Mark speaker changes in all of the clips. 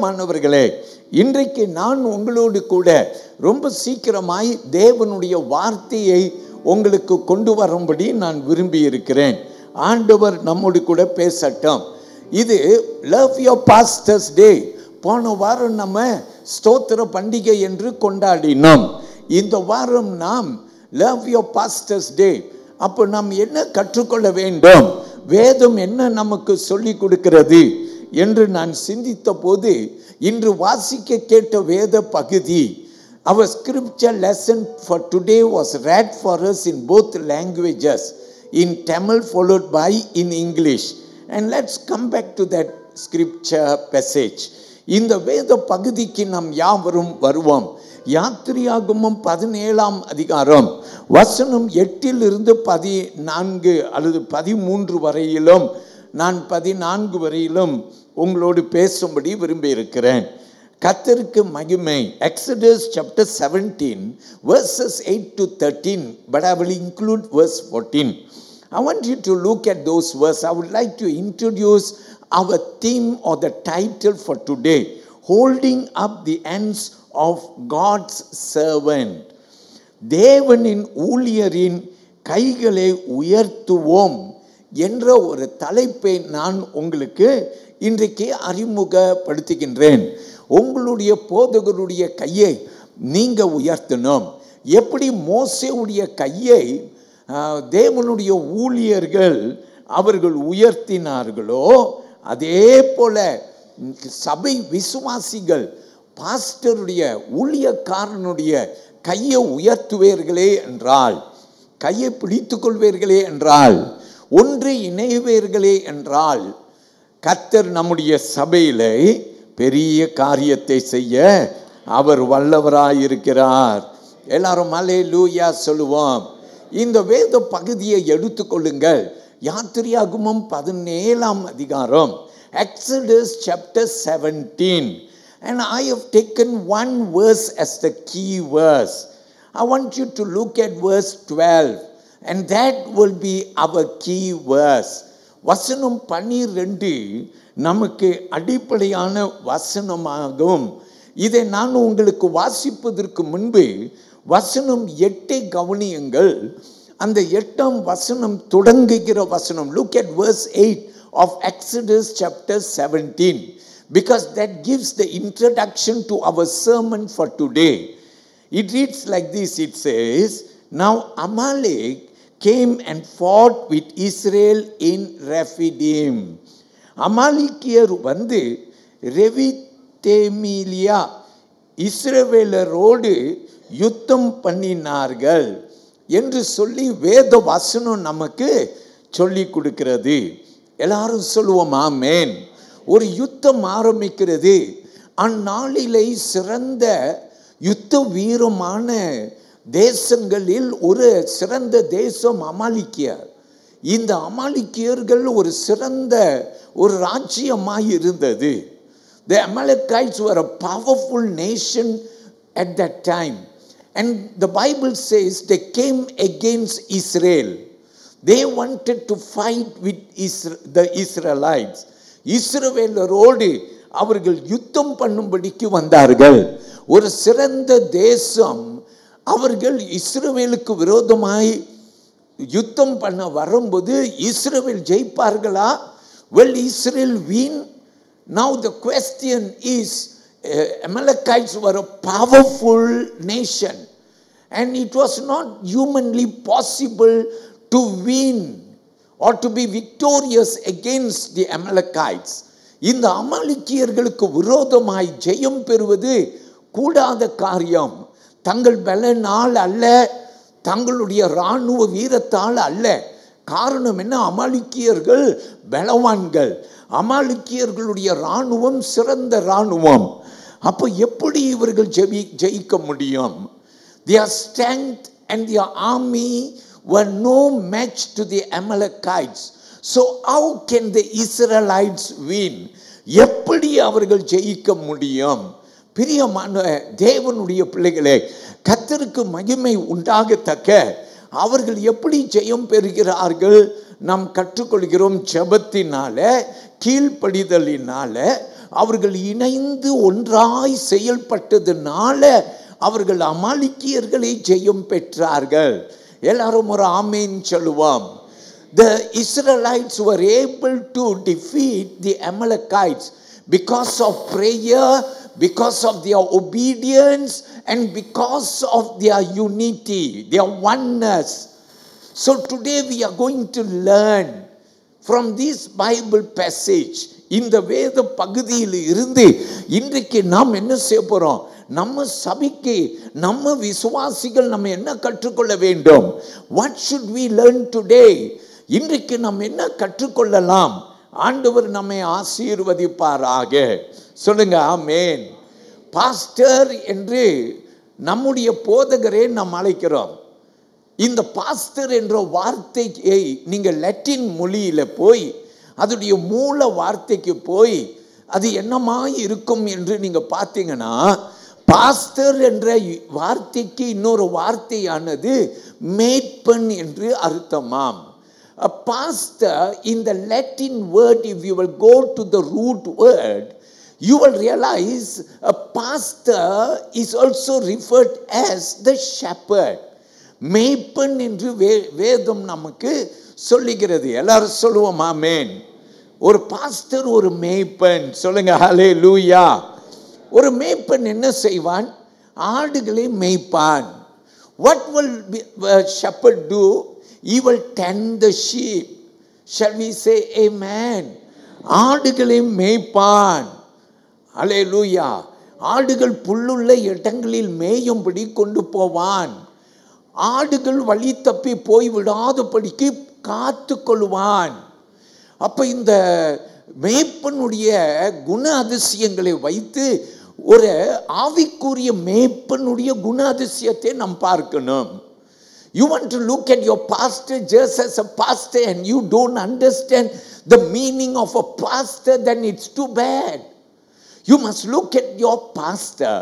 Speaker 1: மாணவர்களே, இன்றைக்கு நான் உங்களோடு கூட ரொம்ப சீக்கிரமாய் தேவனுடைய வார்த்தையை உங்களுக்கு கொண்டு வரும்படி நான் விரும்பி இருக்கிறேன். ஆண்டவர் நம்மோடு கூட பேசட்டும். இது லவ் யுவர் பாஸ்டர்ஸ் டே. போன வாரம் நம்ம ஸ்தோத்திர பண்டிகை என்று கொண்டாடினோம். இந்த வாரம் நாம் லவ் யுவர் பாஸ்டர்ஸ் டே. அப்போ நாம் என்ன கற்றுக்கொள்ள வேண்டும், வேதம் என்ன நமக்கு சொல்லி கொடுக்கிறது என்று நான் சிந்தித்த போது இன்று வாசிக்க கேட்ட வேத பகுதி, our scripture lesson for today was read for us in both languages, in Tamil followed by in English. And let's come back to that scripture passage. இந்த வேத பகுதிக்கு நாம் யாவரும் வருவோம். யாத்திரையாகமம் 17ஆம் அதிகாரம் வசனம் 8 14 அல்லது 13 வரையிலும் நான் 14 வரையிலும் உங்களோடு பேசும்படி விரும்பி இருக்கிறேன். கர்த்தருக்கு மகிமை. Exodus chapter 17 verses 8 to 13, but I will include verse 14. I want you to look at those verses. I would like to introduce our theme or the title for today, holding up the hands of God's servant. தேவனின் ஊழியரின் கைகளை உயர்த்துவோம் என்ற ஒரு தலைப்பை நான் உங்களுக்கு இன்றைக்கு அறிமுகப்படுத்துகின்றேன். உங்களுடைய போதகருடைய கையை நீங்க உயர்த்தணும். எப்படி மோசேவுடைய கையை தேவனுடைய ஊழியர்கள் அவர்கள் உயர்த்தினார்களோ, அதே போல சபை விசுவாசிகள் பாஸ்டருடைய ஊழியக்காரனுடைய கையை உயர்த்துவீர்களே என்றால், கையை பிடித்துக் கொள்வீர்களே என்றால், ஒன்று இணைவீர்களே என்றால், கர்த்தர் நம்முடைய சபையிலே பெரிய காரியத்தை செய்ய அவர் வல்லவராயிருக்கிறார். எல்லாரும் அல்லேலூயா சொல்லுவோம். இந்த வேத பகுதியை எடுத்துக்கொள்ளுங்கள். யாத்திரையாகமம் 17ஆம் அதிகாரம், Exodus chapter 17, and I have taken one verse as the key verse. I want you to look at verse 12, and that will be our key verse. வசனம் 12 நமக்கு அடிப்படையான வசனமாகும். இதை நான் உங்களுக்கு வாசிப்பதற்கு முன்பு வசனம் 8 கவனியுங்கள். அந்த 8ஆம் வசனம் தொடங்குகிற வசனம். Look at verse 8 of Exodus chapter 17, because that gives the introduction to our sermon for today. It reads like this. It says, now Amalek came and fought with Israel in Rephidim. அமாலிக்கியர் வந்து ரெவிதேமிலியா இஸ்ரவேலரோடு யுத்தம் பண்ணினார்கள் என்று சொல்லி வேத வசனம் நமக்கு சொல்லி கொடுக்கிறது. எல்லாரும் சொல்லுவோம் ஆமென். ஒரு யுத்தம் ஆரம்பிக்கிறது. அந்நாளிலே சிறந்த யுத்த வீரமான தேசங்களில் ஒரு சிறந்த தேசம் அமாலிக்கியர். இந்த அமாலிக்கியர்கள் ஒரு சிறந்த ஒரு ராஜ்யமாய் இருந்தது. The Amalekites were a powerful nation at that time, and the Bible says they came against Israel. They wanted to fight with the Israelites. இஸ்ரவேலரோடு அவர்கள் யுத்தம் பண்ணும்படிக்கு வந்தார்கள். ஒரு சிறந்த தேசம் அவர்கள் இஸ்ரவேலுக்கு விரோதமாய் யுத்தம் பண்ண வரும்போது இஸ்ரவேல் ஜெயிப்பார்களா? Will Israel win? Now the question is, Amalekites were a powerful nation, and it was not humanly possible to win or to be victorious against the Amalekites. இந்த அமாலிக்கியர்களுக்கு விரோதமாய் ஜெயம் பெறுவது கூடாத காரியம். தங்கள் பலனால் அல்ல, தங்களுடைய இராணுவ வீரத்தால் அல்ல. காரணம் என்ன? அமாலிக்கியர்கள் பலவான்கள். அமாலிக்கியர்களுடைய இராணுவம் சிறந்த இராணுவம். அப்போ எப்படி இவர்கள் ஜெயிக்க முடியும்? Their strength and their army were no match to the Amalekites. So how can the Israelites win? எப்படி அவர்கள் ஜெயிக்க முடியும்? பிரியமான தேவனுடைய பிள்ளைகளே, கர்த்தருக்கு மகிமை உண்டாகத்தக்க அவர்கள் எப்படி ஜெயம் பெறுகிறார்கள்? நாம் கற்றுக்கொள்கிறோம் ஜெபத்தினால, கீழ்ப்படிதலினால, அவர்கள் இணைந்து ஒன்றாய் செயல்பட்டதுனால அவர்கள் அமாலிக்கியர்களை ஜெயம் பெற்றார்கள். எல்லாரும் ஒரு ஆமேன் சொல்லுவோம். The Israelites were able to defeat the Amalekites because of prayer, because of their obedience, and because of their unity, their oneness. So today we are going to learn from this Bible passage. இந்த வேத பகுதியில் இருந்து இன்றைக்கு நாம் என்ன செய்ய போறோம்? நம்ம சபைக்கு, நம்ம விசுவாசிகள் நம்ம என்ன கற்றுக்கொள்ள வேண்டும்? What should we learn today? இன்றைக்கு நாம் என்ன கற்றுக்கொள்ளலாம்? ஆண்டவர் நம்மை ஆசீர்வதிப்பாராக. சொல்லுங்க ஆமென். பாஸ்டர் என்று நம்முடைய போதகரே நாம் அழைக்கிறோம். இந்த பாஸ்டர் என்ற வார்த்தையை நீங்கள் லத்தீன் மொழியில போய் அதோடைய மூல வார்த்தைக்கு போய் அது என்னமாய் இருக்கும் என்று நீங்க பார்த்தீங்கன்னா, பாஸ்டர் என்ற வார்த்தைக்கு இன்னொரு வார்த்தையானது மேய்ப்பன் என்று அர்த்தமாம். A pastor, in the Latin word, if you will go to the root word, you will realize a pastor is also referred as the shepherd. மேய்ப்பன் என்று வேதம் நமக்கு சொல்லுகிறது. எல்லாரும் சொல்லுவோம் ஆமென். ஒரு பாஸ்டர் ஒரு மேய்ப்பன். சொல்லுங்க ஹல்லேலூயா. ஒரு மேய்ப்பன் என்ன செய்வான்? ஆடுகளை மேய்ப்பான். What will a shepherd do? He will tend the sheep. Shall we say amen? ஆடுகளை மேய்ப்பான். ஹல்லேலூயா. ஆடுகள் புல்லுள்ள இடங்களில் மேயும்படி கொண்டு போவான். ஆடுகள் வழி தப்பி போய் விடாதபடிக்கு காத்து கொள்வான். அப்ப இந்த மேய்ப்பனுடைய குண அதிசயங்களை வைத்து ஒரு ஆவிக்குரிய மேய்ப்பனுடைய குண அதிசயத்தை நாம் பார்க்கணும். You want to look at your pastor just as a pastor and you don't understand the meaning of a pastor, then it's too bad. You must look at your pastor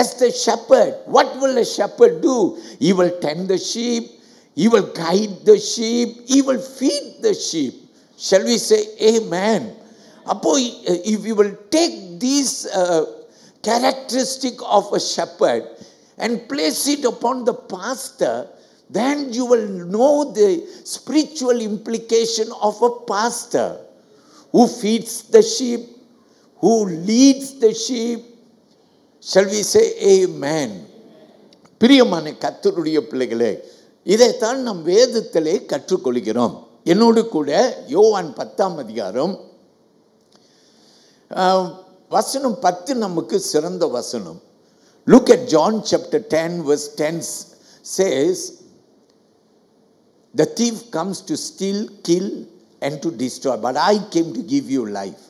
Speaker 1: as the shepherd. What will a shepherd do? He will tend the sheep, he will guide the sheep, he will feed the sheep. Shall we say amen? Appo, if you will take these characteristic of a shepherd and place it upon the pastor, then you will know the spiritual implication of a pastor who feeds the sheep, who leads the sheep. Shall we say amen? பிரியமான கர்த்தருடைய பிள்ளைகளே, இதைத்தான் நாம் வேதத்திலே கற்றுக்கொள்கிறோம். என்னோடு கூட யோவான் 10ஆம் அதிகாரம் வசனம் 10 நமக்கு சிறந்த வசனம். Look at John chapter 10 verse 10 says, the thief comes to steal, kill and to destroy, but I came to give you life.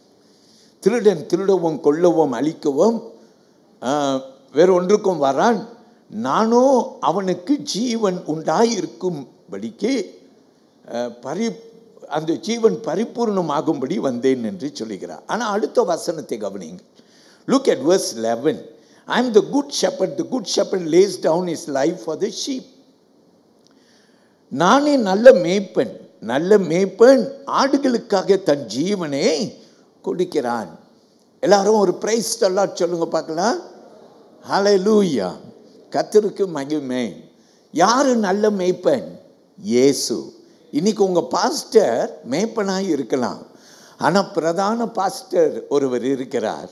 Speaker 1: திருடன் திருடவும் கொல்லவும் அழிக்கவும் வேறு ஒன்றுக்கும் வரான், நானோ அவனுக்கு ஜீவன் உண்டாயிருக்கும்படிக்கு அந்த ஜீவன் பரிபூர்ணமாகும்படி வந்தேன் என்று சொல்லுகிறார். ஆனால் அடுத்த வசனத்தை கவனிங்க. Look at verse 11. I am the good shepherd. The good shepherd lays down his life for the sheep. நானே நல்ல மேய்ப்பன். நல்ல மேய்ப்பன் ஆடுகளுக்காக தன் ஜீவனை கொடுக்கிறான். எல்லாரும் ஒரு பிரைஸ் எல்லாம் சொல்லுங்க பார்க்கலாம். ஹல்லேலூயா. கர்த்தருக்கு மகிமை. யாரு நல்ல மேய்ப்பன்? இயேசு. இன்னைக்கு உங்க பாஸ்டர் மேய்ப்பனாய் இருக்கலாம், ஆனால் பிரதான பாஸ்டர் ஒருவர் இருக்கிறார்.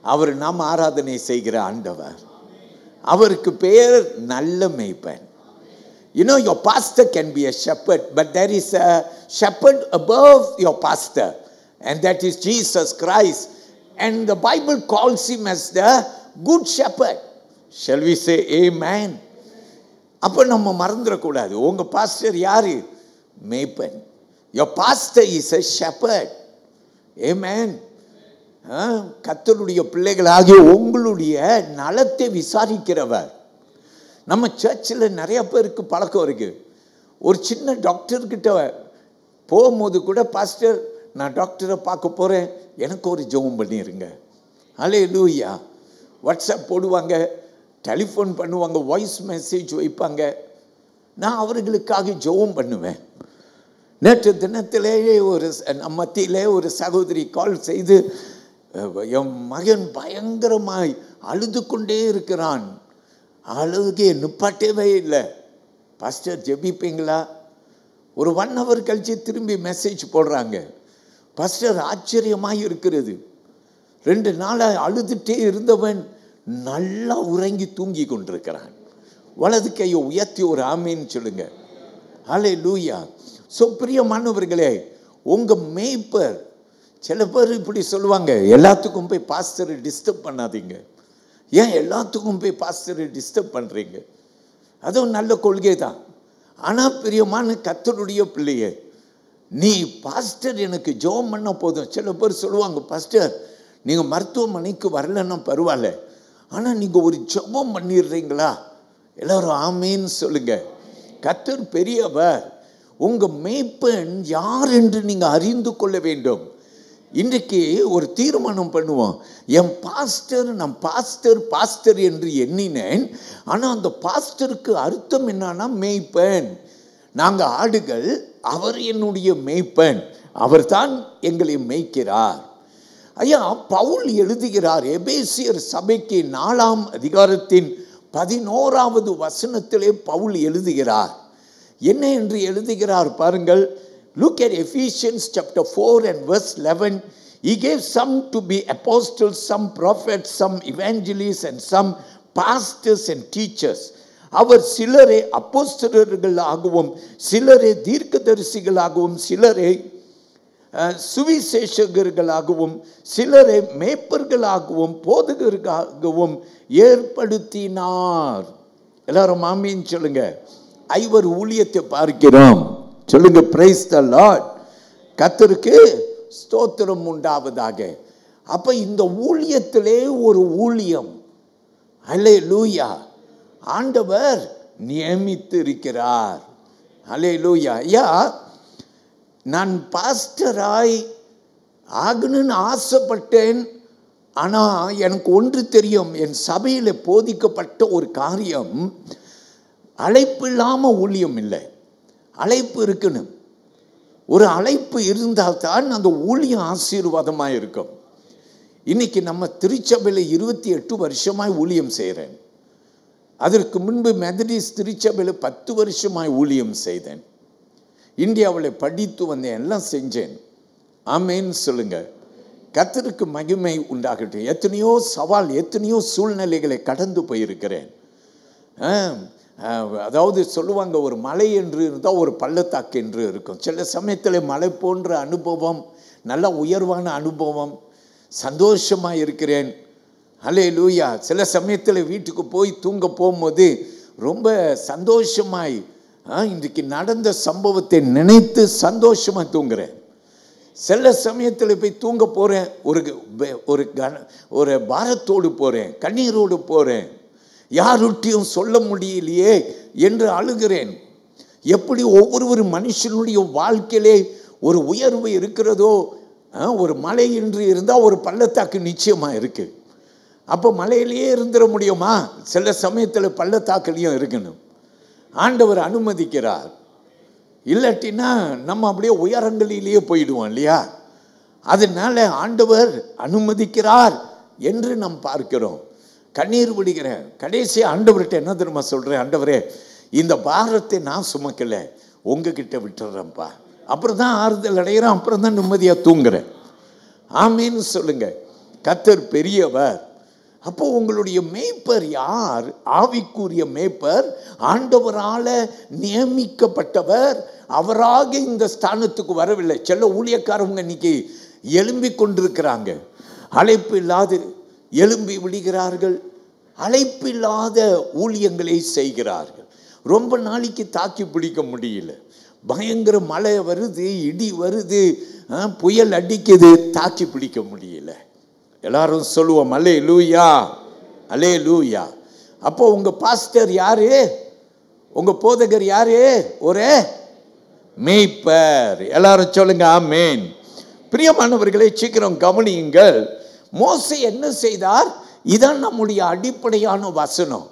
Speaker 1: அவர் நாம் ஆராதனை செய்கிற ஆண்டவர். அவருக்கு பெயர் நல்ல மேய்ப்பன். You know, your pastor can be a shepherd, but there is a shepherd above your pastor, and that is Jesus Christ. And the Bible calls him as the good shepherd. Shall we say amen? அப்போ நம்ம மறந்துடக்கூடாது, உங்க pastor யாரு? மேய்ப்பன். Your pastor is a shepherd. Amen. கர்த்தருடைய பிள்ளைகளாகிய உங்களுடைய நலத்தை விசாரிக்கிறவர். நம்ம சர்ச்சில் நிறைய பேருக்கு பழக்கம் இருக்கு. ஒரு சின்ன டாக்டர்கிட்ட போகும்போது கூட, பாஸ்டர் நான் டாக்டரை பார்க்க போகிறேன், எனக்கு ஒரு ஜெபம் பண்ணிடுங்க. ஹல்லேலூயா. வாட்ஸ்அப் போடுவாங்க, டெலிஃபோன் பண்ணுவாங்க, வாய்ஸ் மெசேஜ் வைப்பாங்க. நான் அவர்களுக்காக ஜெபம் பண்ணுவேன். நேற்று தினத்திலேயே ஒரு மத்தியிலே ஒரு சகோதரி கால் செய்து, என் மகன் பயங்கரமாய் அழுது கொண்டே இருக்கிறான். அழுகே நிப்பாட்டவே இல்லை. பாஸ்டர் ஜெபிப்பீங்களா? ஒரு 1 hour கழிச்சு திரும்பி மெசேஜ் போடுறாங்க. பாஸ்டர் ஆச்சரியமாக இருக்கிறது, 2 நாளாக அழுதுகிட்டே இருந்தவன் நல்லா உறங்கி தூங்கி கொண்டிருக்கிறான். வலது கையை உயர்த்தி ஒரு ஆமீன்னு சொல்லுங்க. ஹல்லேலூயா. ஸோ பிரியமானவர்களே, உங்கள் மேய்ப்பர், சில பேர் இப்படி சொல்லுவாங்க, எல்லாத்துக்கும் போய் பாஸ்டரை டிஸ்டர்ப் பண்ணாதீங்க. ஏன் எல்லாத்துக்கும் போய் பாஸ்டரை டிஸ்டர்ப் பண்ணுறீங்க? அதுவும் நல்ல கொள்கை தான். ஆனால் பிரியமான கர்த்தருடைய பிள்ளையே, நீ பாஸ்டர் எனக்கு ஜெபம் பண்ண போதும். சில பேர் சொல்லுவாங்க, பாஸ்டர் நீங்கள் மருத்துவமனைக்கு வரலன்னா பரவாயில்ல, ஆனால் நீங்கள் ஒரு ஜெபம் பண்ணிடுறீங்களா? எல்லாரும் ஆமேன்னு சொல்லுங்க. கர்த்தர் பெரியவர். உங்கள் மேய்ப்பன் யார் என்று நீங்கள் அறிந்து கொள்ள வேண்டும். இன்றைக்கு ஒரு தீர்மானம் பண்ணுவோம். என் பாஸ்டர், நான் பாஸ்டர் என்று எண்ணினேன். ஆனால் அந்த பாஸ்டருக்கு அர்த்தம் என்னன்னா மேய்ப்பன். நாங்கள் ஆடுகள், அவர் என்னுடைய மேய்ப்பன், அவர் தான் எங்களை மேய்க்கிறார். ஐயா, பவுல் எழுதுகிறார் எபேசியர் சபைக்கு 4ஆம் அதிகாரத்தின் 11வது வசனத்திலே பவுல் எழுதுகிறார். என்ன என்று எழுதுகிறார் பாருங்கள். Look at Ephesians chapter 4 and verse 11. He gave some to be apostles, some prophets, some evangelists and some pastors and teachers. அவர் சிலரை அப்போஸ்தலர்களாகவும் சிலரை தீர்க்கதரிசிகளாகவும் சிலரை சுவிசேஷகர்களாகவும் சிலரை மேய்ப்பர்களாகவும் போதகர்களாகவும் ஏற்படுத்தினார். எல்லாரும் ஆமீன் சொல்லுங்க. 5 ஊழியத்தை பார்க்கிறோம். சொல்லுங்க, பிரைஸ் தி லார்ட். கர்த்தருக்கு ஸ்தோத்திரம் உண்டாவதாக. அப்ப இந்த ஊழியத்திலே ஒரு ஊழியம், ஹல்லேலூயா, ஆண்டவர் நியமித்து இருக்கிறார். ஹல்லேலூயா. ஐயா, நான் பாஸ்டராய் ஆகணும்னு ஆசைப்பட்டேன். ஆனால் எனக்கு ஒன்று தெரியும், என் சபையில் போதிக்கப்பட்ட ஒரு காரியம், அழைப்பு இல்லாமல் ஊழியம் இல்லை. அழைப்பு இருக்கணும். ஒரு அழைப்பு இருந்தால் தான் அந்த ஊழியம் ஆசீர்வாதமாக இருக்கும். இன்னைக்கு நம்ம திருச்சபையில் 28 வருஷமாய் ஊழியம் செய்கிறேன். அதற்கு முன்பு மெதடிஸ்ட் திருச்சபையில் 10 வருஷமாய் ஊழியம் செய்தேன். இந்தியாவில் படித்து வந்தேன், எல்லாம் செஞ்சேன். ஆமேன்னு சொல்லுங்க. கர்த்தருக்கு மகிமை உண்டாகட்டும். எத்தனையோ சவால், எத்தனையோ சூழ்நிலைகளை கடந்து போயிருக்கிறேன். அதாவது சொல்லுவாங்க, ஒரு மலை என்று இருந்தால் ஒரு பள்ளத்தாக்கு என்று இருக்கும். சில சமயத்தில் மலை போன்ற அனுபவம், நல்ல உயர்வான அனுபவம், சந்தோஷமாக இருக்கிறேன். ஹல்லேலூயா. சில சமயத்தில் வீட்டுக்கு போய் தூங்க போகும்போது ரொம்ப சந்தோஷமாய் இன்றைக்கு நடந்த சம்பவத்தை நினைத்து சந்தோஷமாக தூங்குறேன். சில சமயத்தில் போய் தூங்க போகிறேன், ஒரு பாரத்தோடு போகிறேன், கண்ணீரோடு போகிறேன், யாருட்டையும் சொல்ல முடியலையே என்று அழுகிறேன். எப்படி ஒவ்வொரு மனுஷனுடைய வாழ்க்கையிலே ஒரு உயர்வு இருக்கிறதோ, ஒரு மலை என்று இருந்தால் ஒரு பள்ளத்தாக்கு நிச்சயமாக இருக்குது. அப்போ மலையிலேயே இருந்துட முடியுமா? சில சமயத்தில் பள்ளத்தாக்குலேயும் இருக்கணும். ஆண்டவர் அனுமதிக்கிறார். இல்லாட்டினா நம்ம அப்படியே உயரங்களிலேயே போயிடுவோம் இல்லையா? அதனால ஆண்டவர் அனுமதிக்கிறார் என்று நாம் பார்க்கிறோம். கண்ணீர் விடுகிறேன். கடைசி ஆண்டவர்கிட்ட என்ன தெரியுமா சொல்கிறேன்? ஆண்டவரே, இந்த பாரத்தை நான் சுமக்கலை, உங்ககிட்ட விட்டுறேன்ப்பா. அப்புறம் தான் ஆறுதல் அடைகிறேன், அப்புறம் தான் நிம்மதியாக தூங்குறேன். ஆமீன்னு சொல்லுங்க. கர்த்தர் பெரியவர். அப்போ உங்களுடைய மேய்ப்பர் யார்? ஆவிக்குரிய மேய்ப்பர், ஆண்டவரால் நியமிக்கப்பட்டவர். அவராக இந்த ஸ்தானத்துக்கு வரவில்லை. சில ஊழியக்காரவங்க இன்னைக்கு எழும்பி கொண்டிருக்கிறாங்க. அழைப்பு இல்லாது எழும்பி விடுகிறார்கள். அழைப்பில்லாத ஊழியங்களை செய்கிறார்கள். ரொம்ப நாளைக்கு தாக்கி பிடிக்க முடியல. பயங்கர மழை வருது, இடி வருது, புயல் அடிக்குது, தாக்கி பிடிக்க முடியல. எல்லாரும் சொல்லுவோம் அல்லேலூயா, அல்லேலூயா. அப்போ உங்க பாஸ்டர் யாரு? உங்க போதகர் யாரு? ஒரு மேய்ப்பர். எல்லாரும் சொல்லுங்க ஆமேன். பிரியமானவர்களை, சீக்கிரம் கவனியுங்கள். மோசே என்ன செய்தார்? இதான் நம்முடைய அடிப்படையான வசனம்.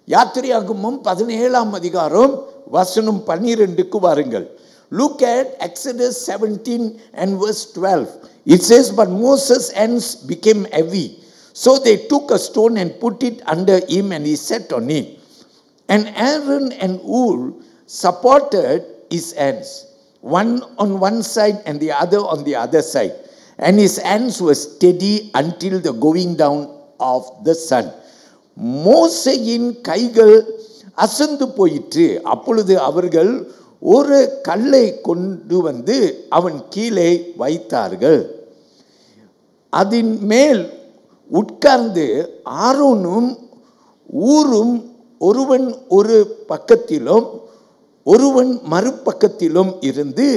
Speaker 1: யாத்திரையாகமம் 17ஆம் அதிகாரம் வசனம் 12க்கு வாருங்கள். Look at Exodus 17 and verse 12. It says, but Moses' hands became heavy. So they took a stone and put it under him, and he sat on it. And Aaron and Hur supported his hands, one on one side and the other on the other side. And his hands were steady until the going down of the sun. மோசேயின் கைகள் அசந்து போயிற்று. அப்பொழுது அவர்கள் ஒரு கல்லை கொண்டு வந்து அவன் கீழே வைத்தார்கள். அதன் மேல் உட்கார்ந்து ஆரோனும் ஊரும் ஒருவன் ஒரு பக்கத்திலும் ஒருவன் மறுபக்கத்திலும் இருந்து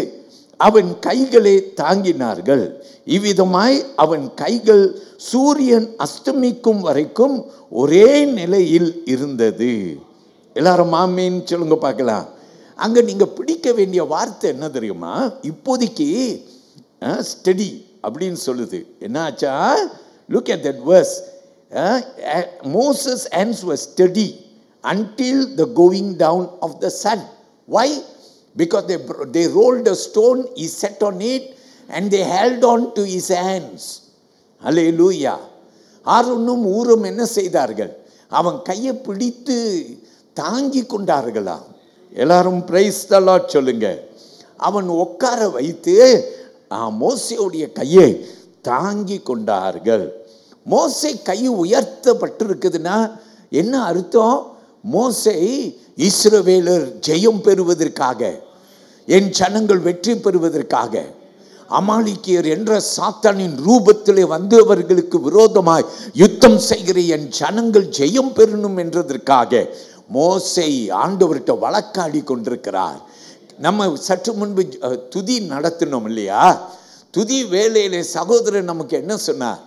Speaker 1: அவன் கைகளை தாங்கினார்கள். இவ்விதமாய் அவன் கைகள் சூரியன் அஸ்தமிக்கும் வரைக்கும் ஒரே நிலையில் இருந்தது. எல்லாரும் ஆமீன் சொல்லுங்க பார்க்கலாம். அங்க நீங்க பிடிக்க வேண்டிய வார்த்தை என்ன தெரியுமா? இப்போதைக்கு ஸ்டடி அப்படின்னு சொல்லுது. என்னாச்சா? Look at that verse. Moses' hands were steady until the going down of the sun. Why? Because they rolled a stone, he sat on it, and they held on to his hands. Hallelujah. ஆரோனும் ஊரும் என்ன செய்தார்கள்? அவன் கையை பிடித்து தாங்கி கொண்டார்களாம். எல்லாரும் praise the Lord சொல்லுங்க. அவன் உட்கார வைத்து மோசேயுடைய கையை தாங்கி கொண்டார்கள். மோசே கை உயர்த்தப்பட்டிருக்குதுன்னா என்ன அர்த்தம்? மோசே இஸ்ரவேலர் ஜெயம் பெறுவதற்காக, என் ஜனங்கள் வெற்றி பெறுவதற்காக, அமாலிக்கியர் என்ற சாத்தானின் ரூபத்திலே வந்தவர்களுக்கு விரோதமாய் யுத்தம் செய்கிற என் ஜனங்கள் ஜெயம் பெறணும் என்றதற்காக மோசே ஆண்டவர்கிட்ட வழக்காடி கொண்டிருக்கிறார். நம்ம சற்று முன்பு துதி நடத்தினோம் இல்லையா? துதி வேலையிலே சகோதரர் நமக்கு என்ன சொன்னார்?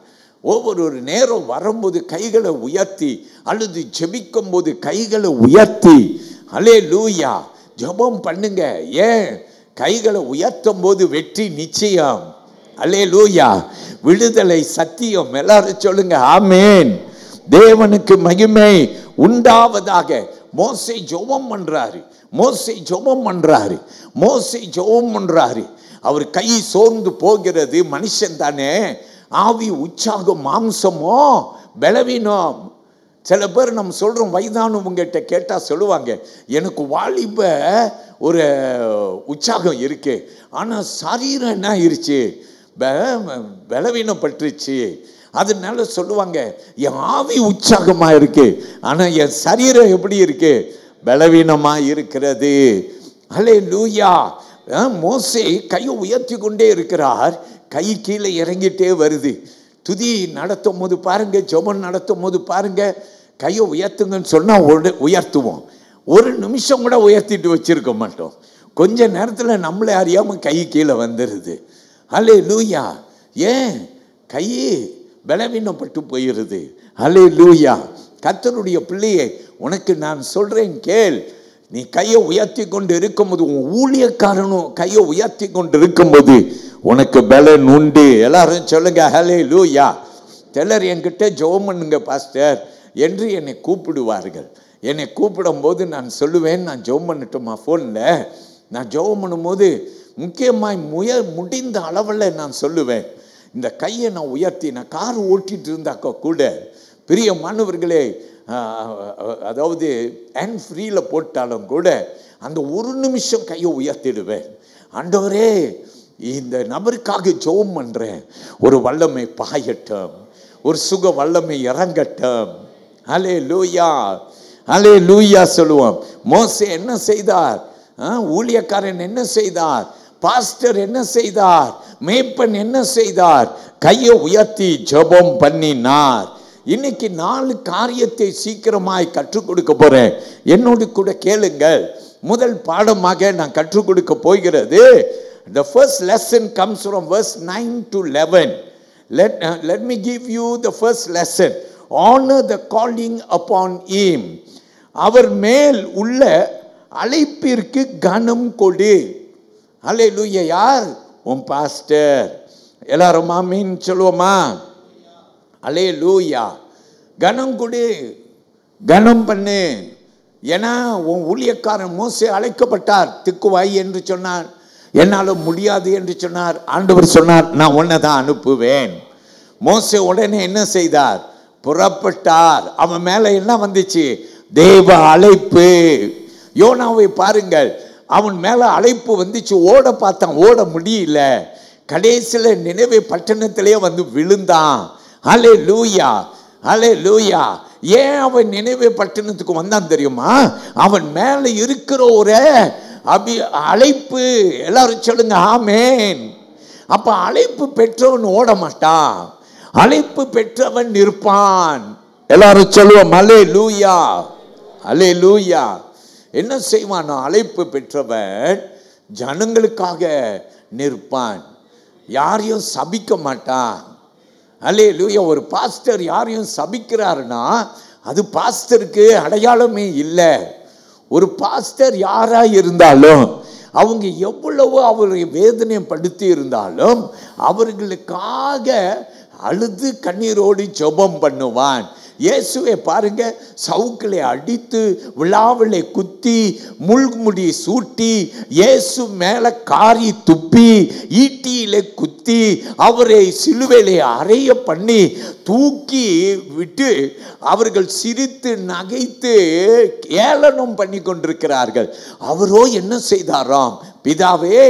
Speaker 1: ஒவ்வொரு நேரம் வரும்போது கைகளை உயர்த்தி, அல்லது ஜெபிக்கும் போது கைகளை உயர்த்தி ஹல்லேலூயா ஜெபம் பண்ணுங்க. ஏன்? கைகளை உயர்த்தும் போது வெற்றி நிச்சயம். ஹல்லேலூயா. விடுதலை சத்தியம். எல்லாரும் சொல்லுங்க ஆமென். தேவனுக்கு மகிமை உண்டாவதாக. மோசே ஜெபம் பண்றாரு, மோசே ஜெபம் பண்றாரு, மோசே ஜெபம் பண்றாரு. அவர் கை சோர்ந்து போகிறது. மனுஷன் தானே, ஆவி உற்சாகம், மாம்சமோ பலவீனம். சில பேர் நம்ம சொல்கிறோம், வயதானவங்கிட்ட கேட்டால் சொல்லுவாங்க, எனக்கு வாலிப ஒரு உற்சாகம் இருக்கு, ஆனால் சரீரம் என்ன ஆயிடுச்சு, பலவீனப்பட்டுருச்சு. அதனால சொல்லுவாங்க, என் ஆவி உற்சாகமாக இருக்கு, ஆனால் என் சரீரம் எப்படி இருக்கு, பலவீனமாக இருக்கிறது. ஹல்லேலூயா. மோசே கையை உயர்த்தி கொண்டே இருக்கிறார், கை கீழே இறங்கிட்டே வருது. துதி நடத்தும் போது பாருங்க, ஜெபம் நடத்தும் போது பாருங்க, கையை உயர்த்துங்கன்னு சொன்னால் உயர்த்துவோம். ஒரு நிமிஷம் கூட உயர்த்திட்டு வச்சிருக்க மாட்டோம். கொஞ்ச நேரத்தில் நம்மளே அறியாமல் கை கீழே வந்துடுது. ஹல்லேலூயா. ஏன்? கை பலவீனப்பட்டு போயிடுது. ஹல்லேலூயா. கர்த்தருடைய பிள்ளையே, உனக்கு நான் சொல்றேன் கேள். நீ கையை உயர்த்தி கொண்டு இருக்கும்போது, உன் ஊழியக்காரனும் கையை உயர்த்தி கொண்டு இருக்கும்போது உனக்கு பலன் உண்டு. எல்லாரும் சொல்லுங்க ஹல்லேலூயா. சிலர் என்கிட்ட ஜெபம் பண்ணுங்க பாஸ்டர் என்று என்னை கூப்பிடுவார்கள். என்னை கூப்பிடும்போது நான் சொல்லுவேன், நான் ஜெபம் பண்ணட்டுமா ஃபோனில்? நான் ஜெபம் பண்ணும்போது முக்கியமாக முடிந்த அளவில் நான் சொல்லுவேன், இந்த கையை நான் உயர்த்தி, நான் கார் ஓட்டிகிட்டு இருந்தாக்க கூட, பிரியமானவர்களே, அதாவது ஹேண்ட் ஃப்ரீயில் போட்டாலும் கூட அந்த ஒரு நிமிஷம் கையை உயர்த்திடுவேன். ஆண்டவரே, இந்த நபருக்காக ஜெபம் பண்ணுறேன், ஒரு வல்லமை பாயட்டும், ஒரு சுக வல்லமை இறங்கட்டும். ஹல்லேலூயா, ஹல்லேலூயா சொல்லுவோம். மோசே என்ன செய்தார்? ஊழியக்காரன் என்ன செய்தார்? பாஸ்டர் என்ன செய்தார்? மேய்ப்பன் என்ன செய்தார்? கையை உயர்த்தி ஜெபம் பண்ணினார். இன்னைக்கு 4 காரியத்தை சீக்கிரமாய் கற்றுக் கொடுக்க போறேன். என்னோடு கூட கேளுங்கள். முதல் பாடமாக நான் கற்றுக் கொடுக்க போகிறது, the first lesson comes from verse 9 to 11. Let me give you the first lesson. Honor the calling upon him. அவர் மேல் உள்ள அழைப்பிற்கு கனம் கொடு. ஹல்லேலூயா. யார்? உன் பாஸ்டர். எல்லாரும் ஆமீன் சொல்லுவோமா? ஹல்லேலூயா. கனம் கொடு, கனம் பண்ணு. ஏன்னா உன் ஊழியக்காரன் மோசே அழைக்கப்பட்டார், திக்குவாய் என்று சொன்னான். என்னால முடியாது என்று சொன்னார். ஆண்டவர் சொன்னார், நான் உன்னை தான் அனுப்புவேன். மோசே உடனே என்ன செய்தார்? புறப்பட்டார். அவன் மேல என்ன வந்துச்சு? தேவ அழைப்பு. யோனாவை பாருங்கள், அவன் மேல அழைப்பு வந்துச்சு. ஓட பார்த்தான், ஓட முடியல. கடைசியில நினைவே பட்டணத்திலே வந்து விழுந்தான். ஹல்லேலூயா, ஹல்லேலூயா. ஏன் அவன் நினைவே பட்டணத்துக்கு வந்தான் தெரியுமா? அவன் மேல இருக்கிற ஒரு அழைப்பு. எல்லாரும் சொல்லுங்க ஆமென். அப்ப அழைப்பு பெற்றவன் ஓட மாட்டான், அழைப்பு பெற்றவன் நிற்பான். எல்லாரும் சொல்லுவோம் ஹல்லேலூயா, ஹல்லேலூயா. என்ன செய்வான்? அழைப்பு பெற்றவன் ஜனங்களுக்காக நிற்பான், யாரையும் சபிக்க மாட்டான். ஹல்லேலூயா. ஒரு பாஸ்டர் யாரையும் சபிக்கிறாருன்னா அது பாஸ்டருக்கு அடையாளமே இல்லை. ஒரு பாஸ்டர் யாரா இருந்தாலும் அவங்க எவ்வளவு அவரை வேதனைப்படுத்தி இருந்தாலும் அவர்களுக்காக அழுது கண்ணீரோடு ஜெபம் பண்ணுவான். இயேசுவை பாருங்க, சவுக்களை அடித்து விழாவிலை குத்தி முள்முடி சூட்டி இயேசு மேல காரி துப்பி ஈட்டியில குத்தி அவரை சிலுவையிலே அறைய பண்ணி தூக்கி விட்டு அவர்கள் சிரித்து நகைத்து ஏளனம் பண்ணி கொண்டிருக்கிறார்கள். அவரோ என்ன செய்தாராம்? பிதாவே,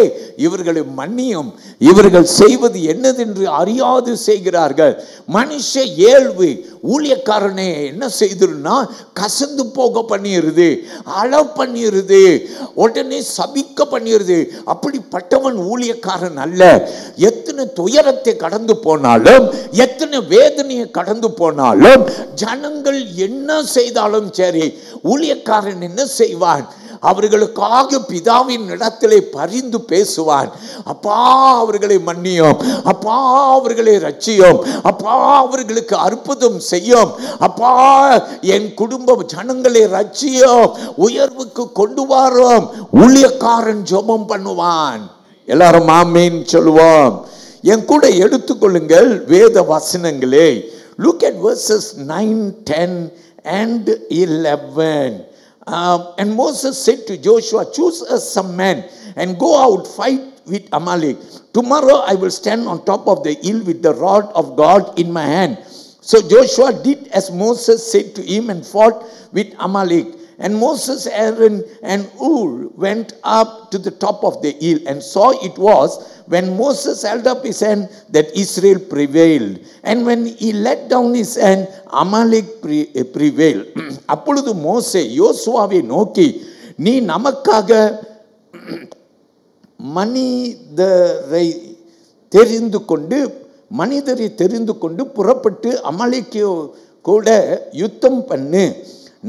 Speaker 1: இவர்களை மன்னியும், இவர்கள் செய்வது என்னதென்று அறியாது செய்கிறார்கள். மனுஷ இயல்பு ஊழியக்காரனே என்ன செய்துன்னா கசந்து போக பண்ணிடுது, அழ பண்ணிடுது, உடனே சபிக்க பண்ணிடுது. அப்படிப்பட்டவன் ஊழியக்காரன் அல்ல. எத்தனை துயரத்தை கடந்து போனாலும், எத்தனை வேதனையை கடந்து போனாலும், ஜனங்கள் என்ன செய்தாலும் சரி, ஊழியக்காரன் என்ன செய்வான்? அவர்களுக்காக பிதாவின் இடத்திலே பரிந்து பேசுவான். அப்பா, அவர்களை மன்னியும், அப்பா அவர்களை ரட்சியும், அப்பா அவர்களுக்கு அற்புதம் செய்யும், அப்பா என் குடும்ப ஜனங்களை ரட்சியும், உயர்வுக்கு கொண்டு வரும். ஊழியக்காரன் ஜெபம் பண்ணுவான். எல்லாரும் ஆமென் சொல்லுவோம். என் கூட எடுத்துக்கொள்ளுங்கள் வேத வசனங்களே. Look at verses 9, 10 and 11. And Moses said to Joshua, choose us some men and go out, fight with Amalek. Tomorrow I will stand on top of the hill with the rod of God in my hand. So Joshua did as Moses said to him and fought with Amalek. And Moses, Aaron and Hur went up to the top of the hill and saw it was when Moses held up his hand that Israel prevailed. And when he let down his hand, Amalek prevailed. அப்பொழுது மோசே யோசுவாவை நோக்கி, நீ நமக்காக மனிதரை தெரிந்து கொண்டு புறப்பட்டு அமலேக்கு கூட யுத்தம் பண்ணு.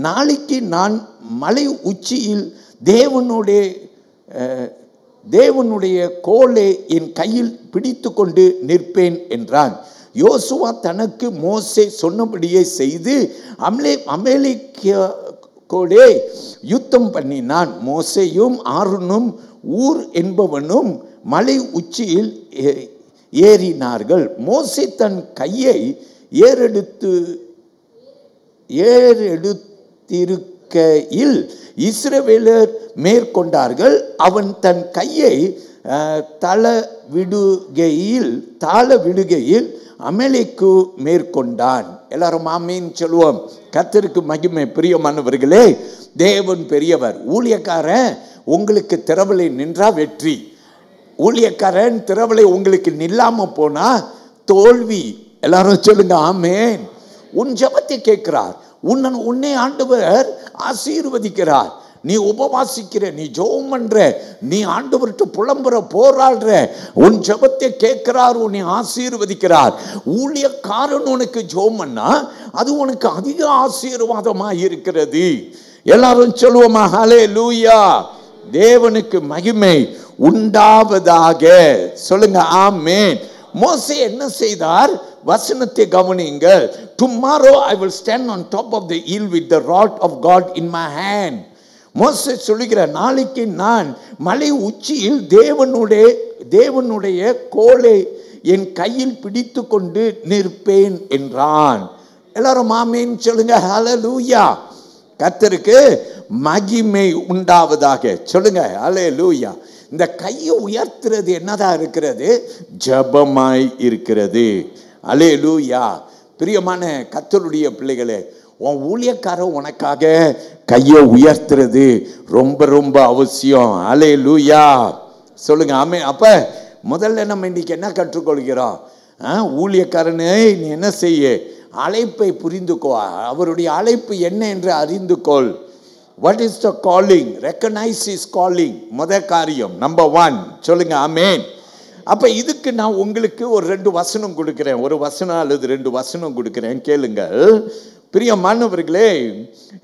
Speaker 1: நாளைக்கு நான் மலை உச்சியில் தேவனுடைய கோலை என் கையில் பிடித்து கொண்டு நிற்பேன் என்றான். யோசுவா தனக்கு மோசே சொன்னபடியே செய்து அமலேக்கோடே யுத்தம் பண்ணினான். மோசேயும் ஆரோனும் ஊர் என்பவனும் மலை உச்சியில் ஏறினார்கள். மோசே தன் கையை ஏறெடுத்திருக்கையில் இஸ்ரவேலர் மேற்கொண்டார்கள். அவன் தன் கையை தாழ விடுகையில் அமலேக்கு மேற்கொண்டான். எல்லாரும் ஆமென் சொல்லுவோம். கர்த்தருக்கு மகிமை. பிரியமானவர்களே, தேவன் பெரியவர். ஊழியக்காரன் உங்களுக்கு திறவலை நின்றா வெற்றி. ஊழியக்காரன் திறவலை உங்களுக்கு நில்லாம போனா தோல்வி. எல்லாரும் சொல்லுங்க ஆமென். உன் ஜெபத்தை கேட்கிறார், உன்னை ஆண்டவர் ஆசீர்வதிக்கிறார். நீ உபவாசிக்கிற, நீ ஜெபம் பண்ற, நீ ஆண்டவர்கிட்ட புலம்புற, போராடுற, உன் ஜெபத்தை கேட்கிறார், உன்னை ஆசீர்வதிக்கிறார். ஊழியக்காரன் உனக்கு ஜெபம் பண்ணா அது உனக்கு அதிக ஆசீர்வாதமா இருக்கிறது. எல்லாரும் சொல்லுவோமா ஹல்லேலூயா. தேவனுக்கு மகிமை உண்டாவதாக. சொல்லுங்க ஆமென். மோசே என்ன செய்தார்? வசனத்தை கவனியுங்கள். Tomorrow I will stand on top of the hill with the rod of God in my hand. மோசே சொல்லுகிறார், நாளைக்கு நான் மலை உச்சியில் தேவனுடைய கோலை என் கையில் பிடித்து கொண்டு நிற்பேன் என்றான். எல்லாரும் ஆமென் சொல்லுங்க ஹல்லேலூயா. கர்த்தருக்கு மகிமை உண்டாவதாக. சொல்லுங்க ஹல்லேலூயா. இந்த கையை உயர்த்துறது என்னதான் இருக்கிறது? ஜெபமாய் இருக்கிறது. அல்லேலூயா. பிரியமான கர்த்தருடைய பிள்ளைகளே, உன் ஊழியக்காரன் உனக்காக கையை உயர்த்துறது ரொம்ப ரொம்ப அவசியம். அல்லேலூயா சொல்லுங்க ஆமென். அப்ப முதல்ல நம்ம இன்னைக்கு என்ன கற்றுக்கொள்கிறோம்? ஊழியக்காரனே நீ என்ன செய்ய? அழைப்பை புரிந்துக்கோ. அவருடைய அழைப்பு என்ன என்று அறிந்து கொள். What is the calling? Recognize his calling. முதல் காரியம் நம்பர் 1 சொல்லுங்க ஆமென். அப்ப இதுக்கு நான் உங்களுக்கு ஒரு 2 வசனம் கொடுக்கிறேன். ஒரு வசனம் அல்லது 2 வசனம் கொடுக்கிறேன், கேளுங்கள். பிரியமானவர்களே,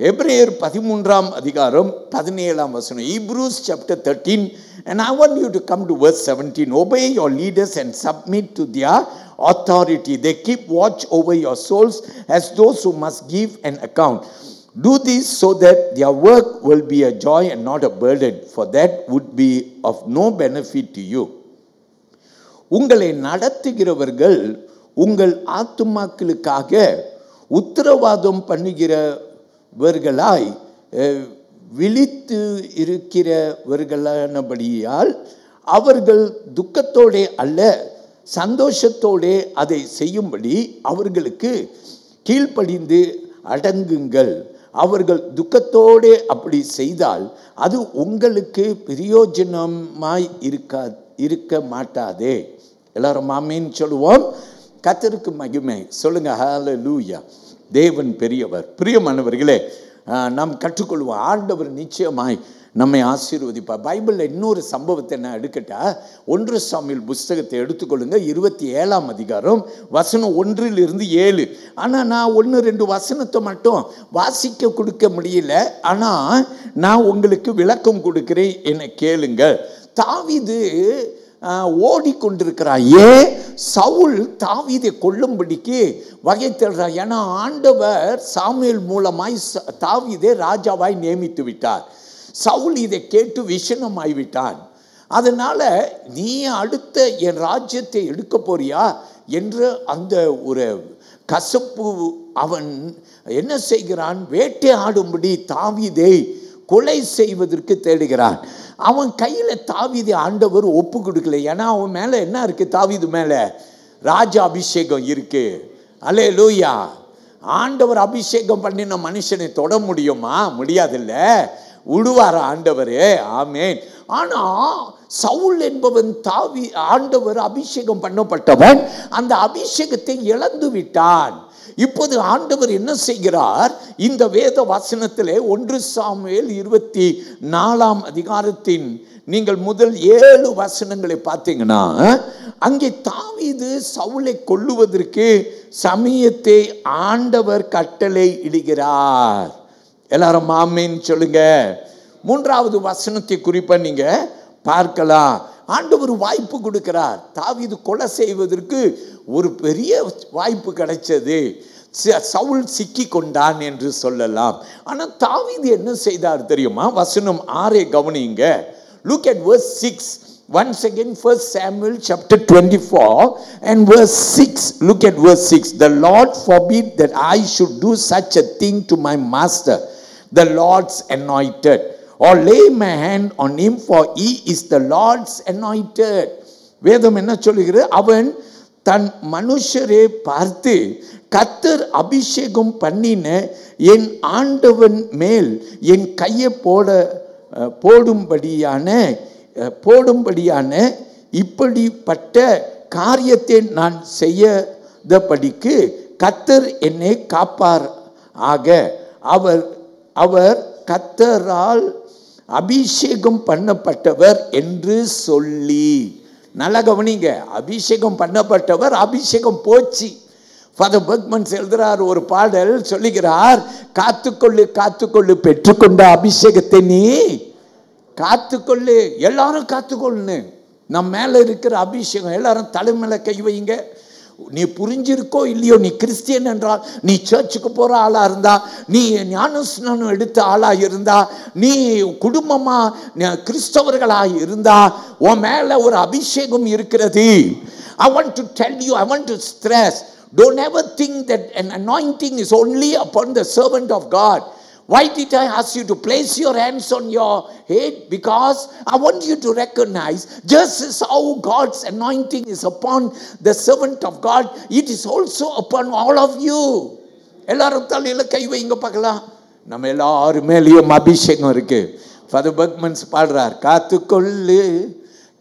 Speaker 1: எபிரேயர் 13ஆம் அதிகாரம் 17ஆம் வசனம். Hebrews chapter 13, and I want you to come to verse 17. Obey your leaders and submit to their authority. They keep watch over your souls as those who must give an account. Do this so that their work will be a joy and not a burden, for that would be of no benefit to you. உங்களை நடத்துகிறவர்கள் உங்கள் ஆத்துமாக்களுக்காக உத்தரவாதம் பண்ணுகிறவர்களாய் விழித்து இருக்கிறவர்களானபடியால் அவர்கள் துக்கத்தோடே அல்ல சந்தோஷத்தோடே அதை செய்யும்படி அவர்களுக்கு கீழ்ப்படிந்து அடங்குங்கள். அவர்கள் துக்கத்தோடே அப்படி செய்தால் அது உங்களுக்கு பிரயோஜனமாய் இருக்க மாட்டாதே. எல்லாரும் ஆமென் சொல்லுவோம். கர்த்தருக்கு மகிமை. சொல்லுங்க ஹல்லேலூயா. தேவன் பெரியவர். பிரியமானவர்களே, நாம் கற்றுக்கொள்வோம். ஆண்டவர் நிச்சயமாய் நம்மை ஆசீர்வதிப்பார். பைபிளில் இன்னொரு சம்பவத்தை நான் எடுக்கட்டா? 1 சாமுவேல் புஸ்தகத்தை எடுத்துக்கொள்ளுங்க. 27ஆம் அதிகாரம் வசனம் 1 to 7. ஆனால் நான் 1-2 வசனத்தை மட்டும் வாசிக்க கொடுக்க முடியல. ஆனால் நான் உங்களுக்கு விளக்கம் கொடுக்கிறேன், என்னை கேளுங்க. தாவீது ஓடிக்கொண்டிருக்கிறார். ஏன்? சவுல் தாவீதை கொல்லும்படிக்கு வகை தேடுறார். ஏன்னா ஆண்டவர் சாமுவேல் மூலமாய் தாவீதை ராஜாவாய் நியமித்து விட்டார். சவுல் இதை கேட்டு விஷனமாய்விட்டான். அதனால நீ அடுத்த என் ராஜ்யத்தை எடுக்க போறியா என்ற அந்த ஒரு கசப்பு அவன் என்ன செய்கிறான்? வேட்டையாடும்படி தாவீதை கொலை செய்வதற்கு தேடுகிறான். அவன் கையில் தாவீதை ஆண்டவர் ஒப்பு கொடுக்கல. ஏன்னா அவன் மேலே என்ன இருக்கு? தாவீது மேலே ராஜ அபிஷேகம் இருக்கு. அல்லேலூயா. ஆண்டவர் அபிஷேகம் பண்ணின மனுஷனை தொட முடியுமா? முடியாதுல்ல. விடுவாரா ஆண்டவரே? ஆமேன். ஆனா சவுல் என்பவன் ஆண்டவர் அபிஷேகம் பண்ணப்பட்டவன் அந்த அபிஷேகத்தை இழந்து விட்டான். இப்போது ஆண்டவர் என்ன செய்கிறார்? இந்த வேத வசனத்திலே 1 சாமுவேல் 24ஆம் அதிகாரத்தின் நீங்கள் முதல் 7 வசனங்களை பார்த்தீங்கன்னா அங்கே தாவீது சவுலை கொல்லுவதற்கு சமயத்தை ஆண்டவர் கட்டளை இடுகிறார். எல்லாரும் ஆமென் சொல்லுங்க. 3வது வசனத்தை குறிப்பா நீங்க பார்க்கலாம். ஆண்டவர் வாய்ப்பு கொடுக்கிறார். தாவீது கொலை செய்வதற்கு ஒரு பெரிய வாய்ப்பு கிடைச்சது. சவுல் சிக்கி கொண்டான் என்று சொல்லலாம். ஆனால் தாவீது என்ன செய்தார் தெரியுமா? வசனம் 6 கவனிங்க. Look at verse 6. Once again, 1 Samuel chapter 24 and verse 6. Look at verse 6. The Lord forbid that I should do such a thing to my master, the Lord's anointed, or lay my hand on him, for he is the Lord's anointed. வேதம் என்ன சொல்லுகிறது? அவன் தன் மனுஷரை பார்த்து கர்த்தர் அபிஷேகம் பண்ணின என் ஆண்டவன் மேல் என் கையை போடும்படியான இப்படிப்பட்ட காரியத்தை நான் செய்யதபடிக்கு கர்த்தர் என்னை காப்பார் ஆக. அவர் கர்த்தரால் அபிஷேகம் பண்ணப்பட்டவர் என்று சொல்லி. நல்லா கவனிங்க. அபிஷேகம் பண்ணப்பட்டவர், அபிஷேகம் போச்சு. ஃபாதர் பர்க்மன்ஸ் எழுதுறார் ஒரு பாடல், சொல்லுகிறார், காத்துக்கொள்ளு காத்துக்கொள்ளு பெற்றுக்கொண்ட அபிஷேகத்தை நீ காத்துக்கொள்ளு. எல்லாரும் காத்துக்கொள்ளு. நம்ம மேல இருக்கிற அபிஷேகம் எல்லாரும் தலைமையில கை வைங்க. நீ புரிஞ்சிருக்கோ இல்லையோ, நீ கிறிஸ்டியன் என்றால், நீ சர்ச்சுக்கு போற ஆளா இருந்தா, நீ ஞானஸ்நானம் எடுத்த ஆளா இருந்தா, நீ குடும்பமா கிறிஸ்தவர்களா இருந்தா, உன் மேல ஒரு அபிஷேகம் இருக்கிறது. I want to tell you, I want to stress, don't ever think that an anointing is only upon the servant of God. Why did I ask you to place your hands on your head? Because I want you to recognize, just as how God's anointing is upon the servant of God, it is also upon all of you. எல்லாரும் தலையில கை வைங்க பார்க்கலாம். நம்ம எல்லாரும் மேலேயும் அபிஷேகம் இருக்கு. Father Bergmans பாடுறார், காத்துக்கொள்ளு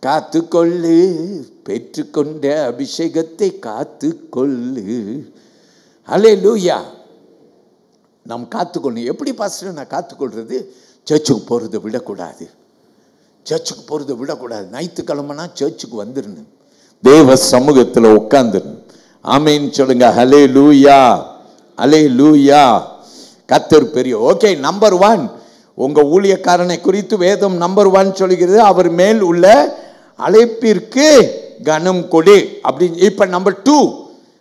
Speaker 1: காத்துக்கொள்ளு பெற்றுக்கொண்ட அபிஷேகத்தை காத்துக்கொள்ளு. ஹல்லேலூயா. நாம் காத்துக்கொள்ளணும். எப்படி பாஸ்டர் நான் காத்துக்கொள்றது? சர்ச்சுக்கு போகிறத விடக்கூடாது. சர்ச்சுக்கு போகிறத விடக்கூடாது. ஞாயிற்றுக்கிழமைனா சர்ச்சுக்கு வந்துடணும், தேவ சமூகத்தில் உட்காந்துடணும். ஆமேன்னு சொல்லுங்க. ஹல்லேலூயா, ஹல்லேலூயா. கர்த்தர் பெரிய. ஓகே, நம்பர் 1 உங்க ஊழியக்காரனை குறித்து வேதம் நம்பர் 1 சொல்கிறது, அவர் மேல் உள்ள அழைப்பிற்கு கனம் கொடு அப்படின்னு. இப்ப நம்பர் 2,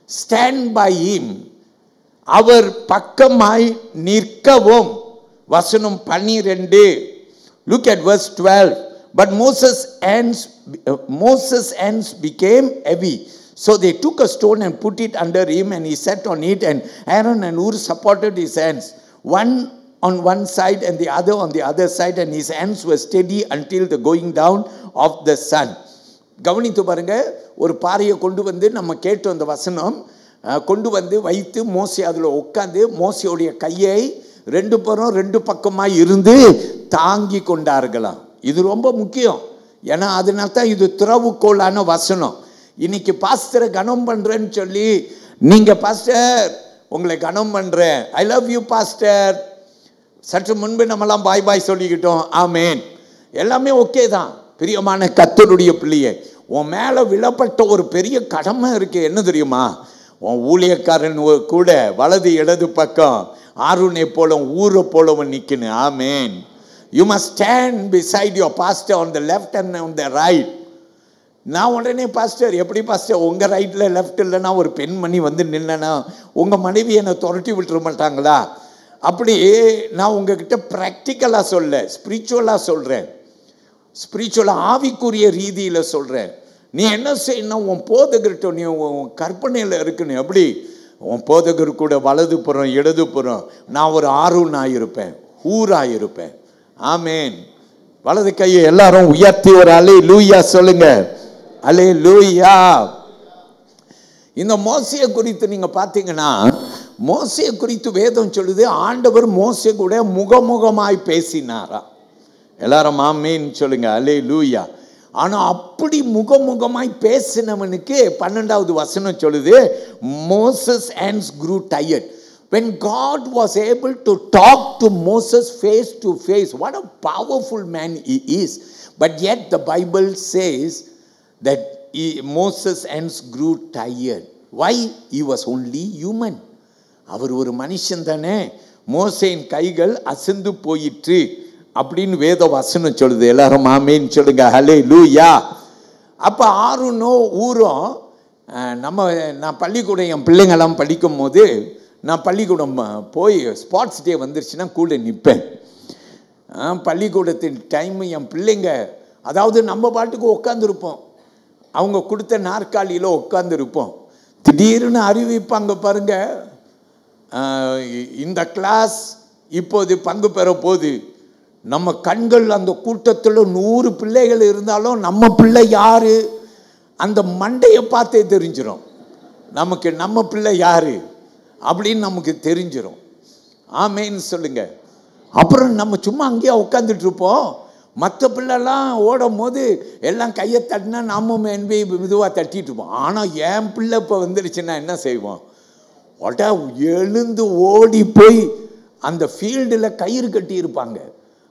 Speaker 1: ஸ்டாண்ட் பை ஹிம், அவர் பக்கமாய் நிற்கவும். வசனம் 12. Look at verse 12. But Moses' hands became heavy, so they took a stone and put it under him, and he sat on it, and Aaron and Hur supported his hands, one on one side and the other on the other side, and his hands were steady until the going down of the sun. கவனித்து பாருங்க. ஒரு பாறையை கொண்டு வந்து, நம்ம கேட்டோம் அந்த வசனம், கொண்டு வந்து வைத்து மோசே அதில் உட்காந்து மோசையுடைய கையை 2 பேரும் 2 பக்கமாக இருந்து தாங்கி கொண்டார்களாம். இது ரொம்ப முக்கியம். ஏன்னா அதனால தான் இது திறவுகோலான வசனம். இன்னைக்கு பாஸ்டரை கனம் பண்ணுறேன்னு சொல்லி, நீங்கள் பாஸ்டர் உங்களை கனம் பண்ணுறேன், ஐ லவ் யூ பாஸ்டர், சற்று முன்பு நம்மலாம் பாய் பாய் சொல்லிக்கிட்டோம். ஆமேன், எல்லாமே ஓகே தான். பிரியமான கர்த்தருடைய பிள்ளையே, உன் மேலே விழப்பட்ட ஒரு பெரிய கடமை இருக்கு. என்ன தெரியுமா? உன் ஊழியக்காரன் கூட வலது இடது பக்கம் ஆருனை போல ஊரை போலவன் நிற்கணும். Amen. You must stand beside your pastor on the left and on the right. நான் உடனே பாஸ்டர் எப்படி பாஸ்டர் உங்கள் ரைட்டில் லெஃப்ட் இல்லைன்னா ஒரு பெண்மணி வந்து நின்னா உங்கள் மனைவி என்னை துரட்டி விட்டுற மாட்டாங்களா? அப்படி நான் உங்ககிட்ட ப்ராக்டிக்கலாக சொல்ல, ஸ்பிரிச்சுவலாக சொல்கிறேன், ஸ்பிரிச்சுவலாக ஆவிக்குரிய ரீதியில் சொல்கிறேன். நீ என்ன செய்யணும்? உன் போதகர்கிட்ட நீ உன் கற்பனையில் இருக்கணும். எப்படி? உன் போதகர் கூட வலது புறம் இடது புறம் நான் ஒரு ஆரூனாக இருப்பேன், ஊராக இருப்பேன். ஆமேன். வலது கையை எல்லாரும் உயர்த்தி ஒரு அல்லேலூயா சொல்லுங்க. அல்லேலூயா. இந்த மோசேயை குறித்து நீங்க பார்த்தீங்கன்னா, மோசேயை குறித்து வேதம் சொல்லுது, ஆண்டவர் மோசே கூட முகமுகமாய் பேசினாரா. எல்லாரும் ஆமேன் சொல்லுங்க. அல்லேலூயா. ஆனா அப்படி முகமுகமாய் பேசினவனுக்கு 12வது வசனம் சொல்லுது, Moses' hands grew tired. When God was able to talk to Moses face to face, what a powerful man he is. But yet the Bible says that Moses' hands grew tired. Why? He was only human. அவர் ஒரு மனுஷன் தானே. மோசேயின் கைகள் அசந்து போயிற்று அப்படின்னு வேத வசனம் சொல்லுது. எல்லாரும் ஆமேன்னு சொல்லுங்க. ஹல்லேலூயா. அப்போ ஆருனோ ஊரும் நான் பள்ளிக்கூடம் என் பிள்ளைங்கெல்லாம் படிக்கும் போது, நான் பள்ளிக்கூடம் போய் ஸ்பாட்ஸ் டே வந்துருச்சுன்னா கூட நிற்பேன். பள்ளிக்கூடத்தின் டைமு என் பிள்ளைங்க, அதாவது நம்ம பாட்டுக்கு உட்காந்துருப்போம், அவங்க கொடுத்த நாற்காலியில் உட்காந்துருப்போம். திடீர்னு அறிவிப்பாங்க பாருங்க, இந்த கிளாஸ் இப்போது பங்கு பெற போது. நம்ம கண்கள் அந்த கூட்டத்தில் 100 பிள்ளைகள் இருந்தாலும் நம்ம பிள்ளை யாரு அந்த மண்டையை பார்த்தே தெரிஞ்சிடும் நமக்கு, நம்ம பிள்ளை யாரு அப்படின்னு நமக்கு தெரிஞ்சிடும். ஆமேன்னு சொல்லுங்க. அப்புறம் நம்ம சும்மா அங்கேயே உட்காந்துட்டு இருப்போம். மற்ற பிள்ளைலாம் ஓடும் போது எல்லாம் கையை தட்டினா நாமும் என்பி மெதுவாக தட்டிட்டு இருப்போம். ஆனால் என் பிள்ளை இப்போ வந்துடுச்சுன்னா என்ன செய்வோம்? ஒட்டா எழுந்து ஓடி போய் அந்த ஃபீல்டில் கயிறு கட்டி இருப்பாங்க.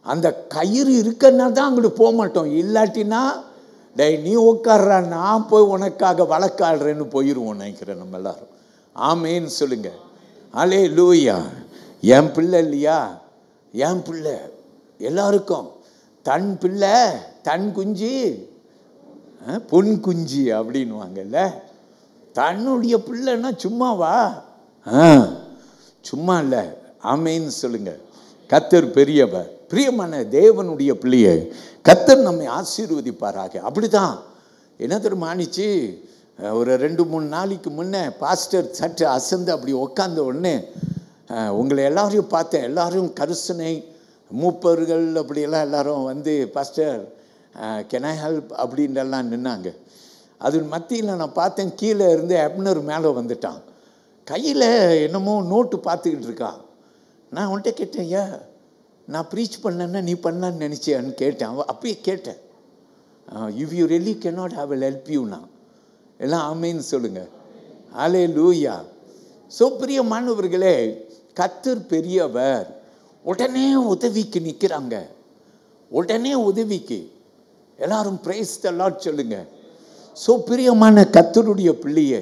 Speaker 1: அந்த கயிறு இருக்கன்னா தான் அங்கிட்டு போக மாட்டோம். இல்லாட்டினா டேய் நீ உட்கார்றா, நான் போய் உனக்காக வழக்காடுறேன்னு போயிடுவோம் நினைக்கிறேன் நம்ம எல்லாரும். ஆமேன்னு சொல்லுங்க. அல்லேலூயா. என் பிள்ளை இல்லையா? என் பிள்ளை எல்லாருக்கும் தன் பிள்ளை தன் குஞ்சு பொன் குஞ்சு அப்படின்வாங்கல்ல. தன்னுடைய பிள்ளைன்னா சும்மாவா? சும்மா இல்லை. ஆமேன்னு சொல்லுங்க. கர்த்தர் பெரியவர். பிரியமான தேவனுடைய பிள்ளையை கர்த்தர் நம்மை ஆசீர்வதிப்பாராக. அப்படிதான் என்ன தெரியுமானிச்சு, ஒரு 2-3 நாளைக்கு முன்னே பாஸ்டர் சற்று அசந்து அப்படி உட்காந்த உடனே உங்களை எல்லாரையும் பார்த்தேன். எல்லாரும் கரிசனை மூப்பர்கள் அப்படியெல்லாம் எல்லாரும் வந்து பாஸ்டர் கேன் ஐ ஹெல்ப் அப்படின்றெல்லாம் நின்னாங்க. அது மத்தியில் நான் பார்த்தேன், கீழே இருந்து அப்னர் மேலே வந்துட்டான். கையில் என்னமோ நோட்டு பார்த்துக்கிட்டு இருக்கான். நான் அவன்கிட்ட கேட்டேன், ஐயா நான் ப்ரீச் பண்ணேன்னா நீ பண்ணலான்னு நினச்சியான்னு கேட்டேன். அப்பயே கேட்டேன், if you really cannot I will help யூனா. எல்லாம் ஆமேன்னு சொல்லுங்கள். ஹல்லேலூயா. ஸோ பிரியமானவர்களே, கர்த்தர் பெரியவர். உடனே உதவிக்கு நிற்கிறாங்க, உடனே உதவிக்கு. எல்லாரும் பிரைஸ் தி லார்ட் சொல்லுங்க. ஸோ பிரியமான கர்த்தருடைய பிள்ளையை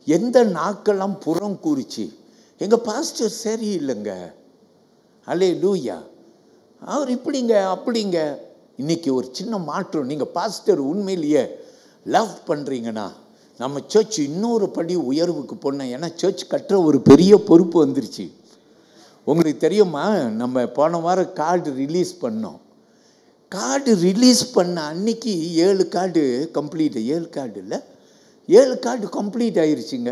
Speaker 1: எந்த நாக்கெல்லாம் புறம் கூறிச்சு எங்கள் பாஸ்டர் சரியில்லைங்க, ஹல்லேலூயா, அவர் இப்படிங்க அப்படிங்க. இன்னைக்கு ஒரு சின்ன மாற்றம். நீங்கள் பாஸ்டர் உண்மையிலேயே லவ் பண்ணுறீங்கன்னா நம்ம சர்ச் இன்னொரு படி உயர்வுக்கு போனோம். ஏன்னா சர்ச் கட்டுற ஒரு பெரிய பொறுப்பு வந்துருச்சு. உங்களுக்கு தெரியுமா, நம்ம போன வாரம் கார்டு ரிலீஸ் பண்ணோம். கார்டு ரிலீஸ் பண்ண அன்னைக்கு 7 கார்டு கம்ப்ளீட். 7 கார்டு இல்லை, 7 கார்டு கம்ப்ளீட் ஆயிடுச்சுங்க.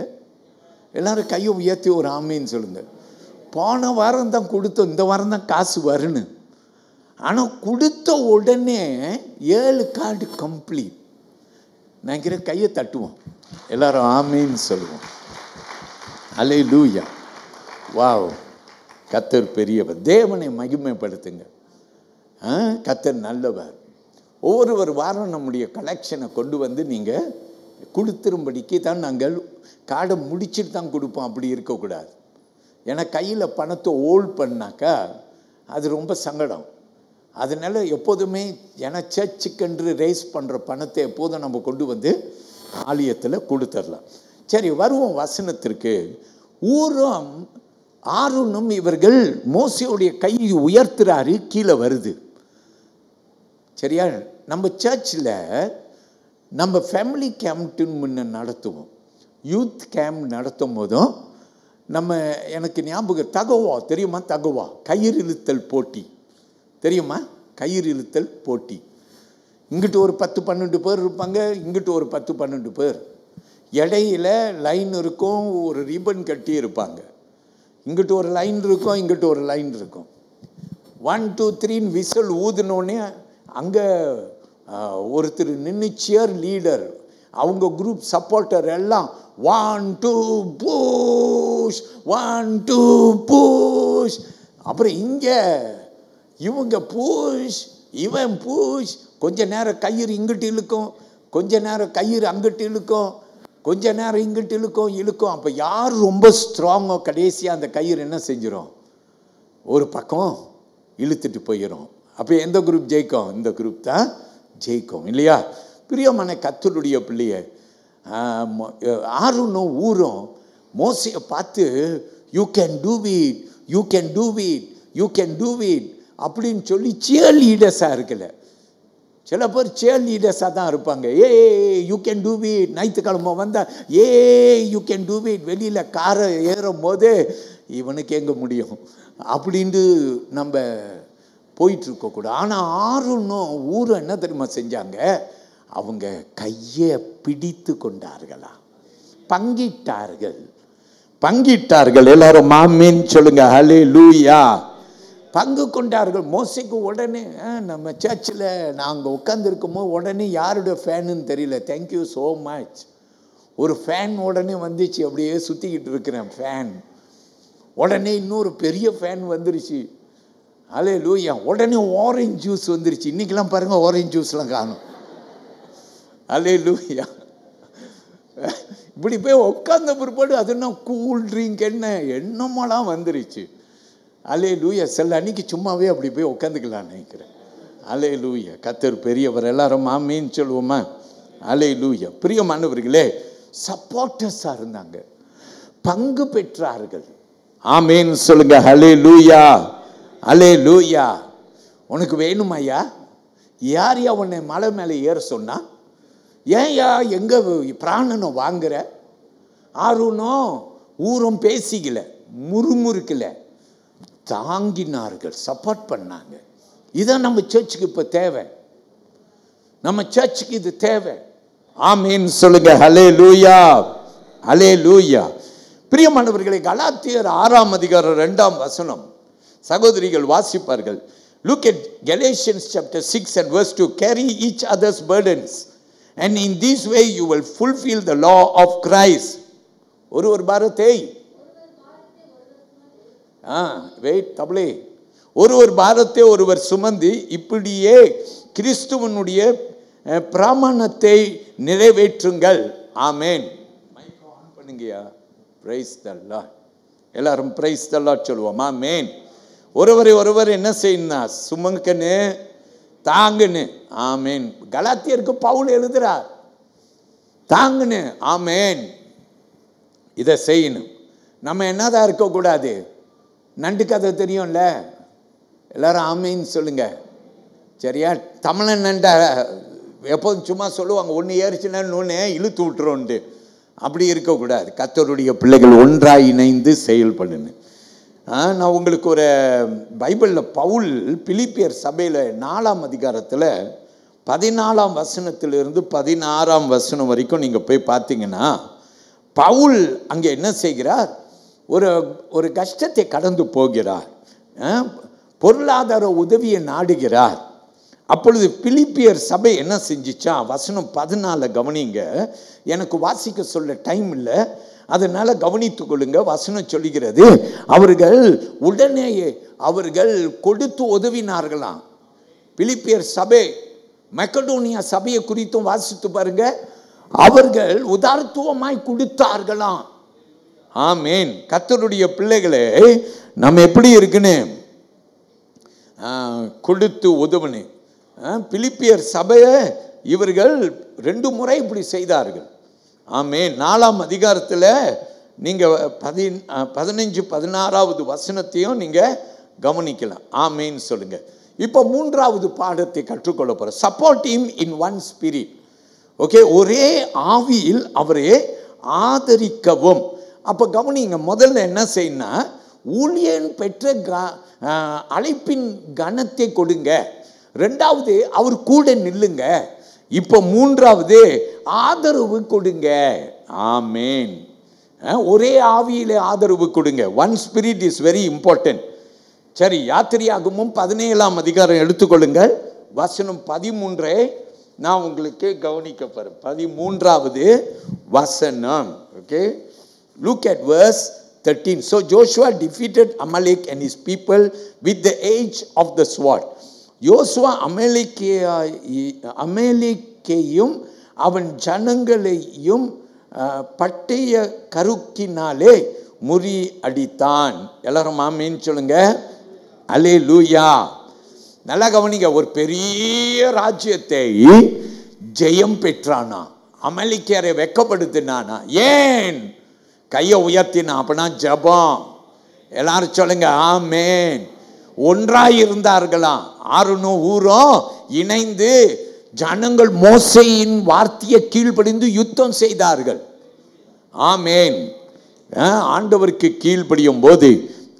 Speaker 1: எல்லோரும் கையை உயர்த்தி ஒரு ஆமைன்னு சொல்லுங்கள். போன வாரம் தான் கொடுத்தோம், இந்த வாரம் தான் காசு வரணும். ஆனால் கொடுத்த உடனே 7 கார்டு கம்ப்ளீட். நினைக்கிற கையை தட்டுவோம், எல்லாரும் ஆமேன்னு சொல்லுவோம். ஹல்லேலூயா. வாவ், கர்த்தர் பெரியவர். தேவனை மகிமைப்படுத்துங்க. கர்த்தர் நல்லவர். ஒவ்வொரு வாரம் நம்முடைய கலெக்ஷனை கொண்டு வந்து நீங்கள் கொடுத்துரும்படிக்கு தான் நாங்கள் கார்டை முடிச்சுட்டு தான் கொடுப்போம். அப்படி இருக்கக்கூடாது. ஏன்னா கையில் பணத்தை ஹோல்ட் பண்ணாக்கா அது ரொம்ப சங்கடம். அதனால் எப்போதுமே ஏன்னா சர்ச்சுக்கென்று ரேஸ் பண்ணுற பணத்தை எப்போதும் நம்ம கொண்டு வந்து ஆலயத்தில் கொடுத்துடலாம். சரி, வருவோம் வசனத்திற்கு. ஊரம் ஆரோனும் இவர்கள் மோசேயுடைய கையை உயர்த்துறாரு, கீழே வருது. சரியா? நம்ம சர்ச்சில் நம்ம ஃபேமிலி கேம்ப்னு முன்ன நடத்துவோம். யூத் கேம்ப் நடத்தும் போதும் நம்ம எனக்கு ஞாபகம் தகவா தெரியுமா? தகவா கயிறு இழுத்தல் போட்டி தெரியுமா? கயிறு இழுத்தல் போட்டி. இங்கிட்டு ஒரு 10-12 பேர் இருப்பாங்க, இங்கிட்டு ஒரு 10-12 பேர். இடையில லைன் இருக்கும், ஒரு ரிப்பன் கட்டி இருப்பாங்க. இங்கிட்டு ஒரு லைன் இருக்கும், இங்கிட்டு ஒரு லைன் இருக்கும். 1 2 3 விசில் ஊதுனோடனே அங்கே ஒருத்தர் நின்று சியர் லீடர், அவங்க குரூப் சப்போர்ட்டர் எல்லாம் 1 2 புஷ் 1 2 புஷ். அப்புறம் இங்கே இவங்க புஷ், இவன் புஷ். கொஞ்ச நேரம் கயிறு இங்கிட்டு இழுக்கும், கொஞ்ச நேரம் கயிறு அங்கிட்டு இழுக்கும், கொஞ்ச நேரம் இங்கிட்டு இழுக்கும். அப்போ யார் ரொம்ப ஸ்ட்ராங்கோ கடைசியாக அந்த கயிறு என்ன செஞ்சிடும், ஒரு பக்கம் இழுத்துட்டு போயிடும். அப்போ எந்த குரூப் ஜெயிக்கும்? இந்த குரூப் தான் ஜெயிக்கும், இல்லையா? பிரியமான கர்த்தருடைய பிள்ளைய ஆரோனும் ஊரும் மோசேயை பார்த்து you can do it, you can do it, you can do it அப்படின்னு சொல்லி சியர் லீடர்ஸாக இருக்கல. சில பேர் சியர் லீடர்ஸாக தான் இருப்பாங்க. You can do it. ஞாயிற்றுக்கிழமை வந்தால் யூ கேன் டூ இட். வெளியில் காரை ஏறும் போது இவனுக்கு எங்கே முடியும் அப்படின்ட்டு நம்ம போயிட்டு இருக்கக்கூடாது. ஆனால் ஆரோனும் ஊரும் என்ன தெரியுமா செஞ்சாங்க? அவங்க கையை பிடித்து கொண்டார்களா, பங்கிட்டார்கள். எல்லாரும் ஆமென் சொல்லுங்க. ஹல்லேலூயா. பங்கு கொண்டார்கள். மோசேக்கு உடனே நம்ம சர்ச்சில் நாங்கள் உட்காந்துருக்கும் போது உடனே யாருடைய ஃபேனுன்னு தெரியல. Thank you so much. ஒரு ஃபேன் உடனே வந்துச்சு, அப்படியே சுற்றிக்கிட்டு இருக்கிறேன் ஃபேன். உடனே இன்னொரு பெரிய ஃபேன் வந்துருச்சு. ஹல்லேலூயா. உடனே ஆரஞ்சு ஜூஸ் வந்துருச்சு. இன்றைக்கெல்லாம் பாருங்கள், ஆரஞ்சு ஜூஸ்லாம் காணும். ஹல்லேலூயா. இப்படி போய் உட்கார்ந்த பிற்பாடு அதுனா கூல் ட்ரிங்க் என்னமெல்லாம் வந்துருச்சு. ஹல்லேலூயா. சில அன்னைக்கு சும்மாவே அப்படி போய் உட்காந்துக்கலான்னு நினைக்கிறேன். ஹல்லேலூயா. கர்த்தர் பெரியவர். எல்லாரும் ஆமென் சொல்லுவோமா? ஹல்லேலூயா. பிரியமானவர்களே, சப்போர்ட்டர்ஸாக இருந்தாங்க, பங்கு பெற்றார்கள். ஆமென் சொல்லுங்க. ஹல்லேலூயா. ஹல்லேலூயா. உனக்கு வேணுமாய்யா? யாரையா உன்னை மலை மேலே ஏற சொன்னா? ஏன்யா எங்கே பிராணனை வாங்குற? ஆரோனும் ஊரும் பேசிக்கல, முறுமுறுக்கல, தாங்கினார்கள், சப்போர்ட் பண்ணாங்க. இதான் நம்ம சர்ச்சுக்கு இப்போ தேவை. நம்ம சர்ச்சுக்கு இது தேவை. ஆமென் சொல்லுங்க. ஹல்லேலூயா. ஹல்லேலூயா. பிரியமானவர்களே, கலாத்தியர் 6ஆம் அதிகாரம் 2ஆம் வசனம் சகோதரிகள் வாசிப்பார்கள். Look at Galatians chapter 6 and verse 2. Carry each other's burdens, and in this way you will fulfill the law of Christ. ஒரு பாரத்தை வெயிட் தபலே ஒரு பாரத்தை ஒருவர் சுமந்து இப்படியே கிறிஸ்துவனுடைய பிரமாணத்தை நிறைவேற்றுங்கள். ஆமென். மைக் ஆன் பண்ணுங்கயா. Praise the lord. எல்லாரும் பிரைஸ் தி லார்ட் சொல்லுவோம். ஆமென். ஒருவர் என்ன செய்யணும்? சுமங்கன்னு தாங்குன்னு. ஆமென். கலாத்தியருக்கு பவுல் எழுதுறார், தாங்குன்னு. ஆமென். இதை செய்யணும். நம்ம என்னதான் இருக்கக்கூடாது? நண்டு கதை தெரியும்ல, எல்லாரும் ஆமேன்னு சொல்லுங்க. சரியா? தமிழன் நண்டை எப்போதும் சும்மா சொல்லுவாங்க, ஒன்று ஏறிச்சுன்னா இன்னொன்று இழுத்து விட்டுறோன்ட்டு. அப்படி இருக்கக்கூடாது. கர்த்தருடைய பிள்ளைகள் ஒன்றாய் இணைந்து செயல்படுன்னு. நான் உங்களுக்கு ஒரு பைபிளில் பவுல் பிலிப்பியர் சபையில் 4ஆம் அதிகாரத்தில் 14ஆம் வசனத்திலிருந்து 16ஆம் வசனம் வரைக்கும் நீங்கள் போய் பார்த்தீங்கன்னா, பவுல் அங்கே என்ன செய்கிறார்? ஒரு கஷ்டத்தை கடந்து போகிறார், பொருளாதார உதவியை நாடுகிறார். அப்பொழுது பிலிப்பியர் சபை என்ன செஞ்சிச்சா? வசனம் 14 கவனிங்க. எனக்கு வாசிக்க சொல்ல டைம் இல்லை, அதனால கவனித்துக் கொள்ளுங்க. வசனம் சொல்லுகிறது, அவர்கள் உடனேயே அவர்கள் கொடுத்து உதவினார்களாம். பிலிப்பியர் சபை, மக்கடோனியா சபையை குறித்தும் வாசித்து பாருங்க. அவர்கள் உதார்த்துவமாய் கொடுத்தார்களாம். ஆமேன். கர்த்தருடைய பிள்ளைகளே, நம்ம எப்படி இருக்குன்னு கொடுத்து உதவுன்னு. பிலிப்பியர் சபையை இவர்கள் 2 முறை இப்படி செய்தார்கள். ஆமேன். 4ஆம் அதிகாரத்தில் நீங்கள் 15, 16வது வசனத்தையும் நீங்கள் கவனிக்கலாம். ஆமேன்னு சொல்லுங்க. இப்போ 3வது பாடத்தை கற்றுக்கொள்ள போகிறோம். Support him in one spirit. Okay, ஒரே ஆவியில் அவரே ஆதரிக்கவும். அப்போ கவனிங்க, முதல்ல என்ன செய்யணும்? ஊழியன் பெற்ற அழைப்பின் கனத்தை கொடுங்க. 2வது அவர் கூட நில்லுங்க. இப்போ 3வது ஆதரவு கொடுங்க. ஆமேன். ஒரே ஆவியிலே ஆதரவு கொடுங்க. One spirit is very important. சரி, யாத்திரையாகமும் 17ஆம் அதிகாரம் எடுத்துக்கொள்ளுங்கள். வசனம் 13 நான் உங்களுக்கு கவனிக்க போறேன். 13வது வசனம். Okay, look at verse 13. So Joshua defeated Amalek and his people with the edge of the sword. யோசுவா அமலேக்கையும் அவன் ஜனங்களையும் பட்டய கருக்கினாலே முறி அடித்தான். எல்லாரும் ஆமேன்னு சொல்லுங்க. அல்லேலூயா. நல்லா கவனிங்க. ஒரு பெரிய ராஜ்யத்தை ஜெயம் பெற்றானா, அமலேக்கியரை வெட்கப்படுத்தினானா. ஏன்? கையை உயர்த்தினா. அப்படின்னா ஜபம். எல்லாரும் சொல்லுங்க ஆமேன். ஒன்றாய் இருந்தார்களாம். 6 ஊரும் இணைந்து ஜனங்கள் மோசேயின் வார்த்தையை கீழ்ப்படிந்து யுத்தம் செய்தார்கள். ஆமேன். ஆண்டவருக்கு கீழ்ப்படியும் போது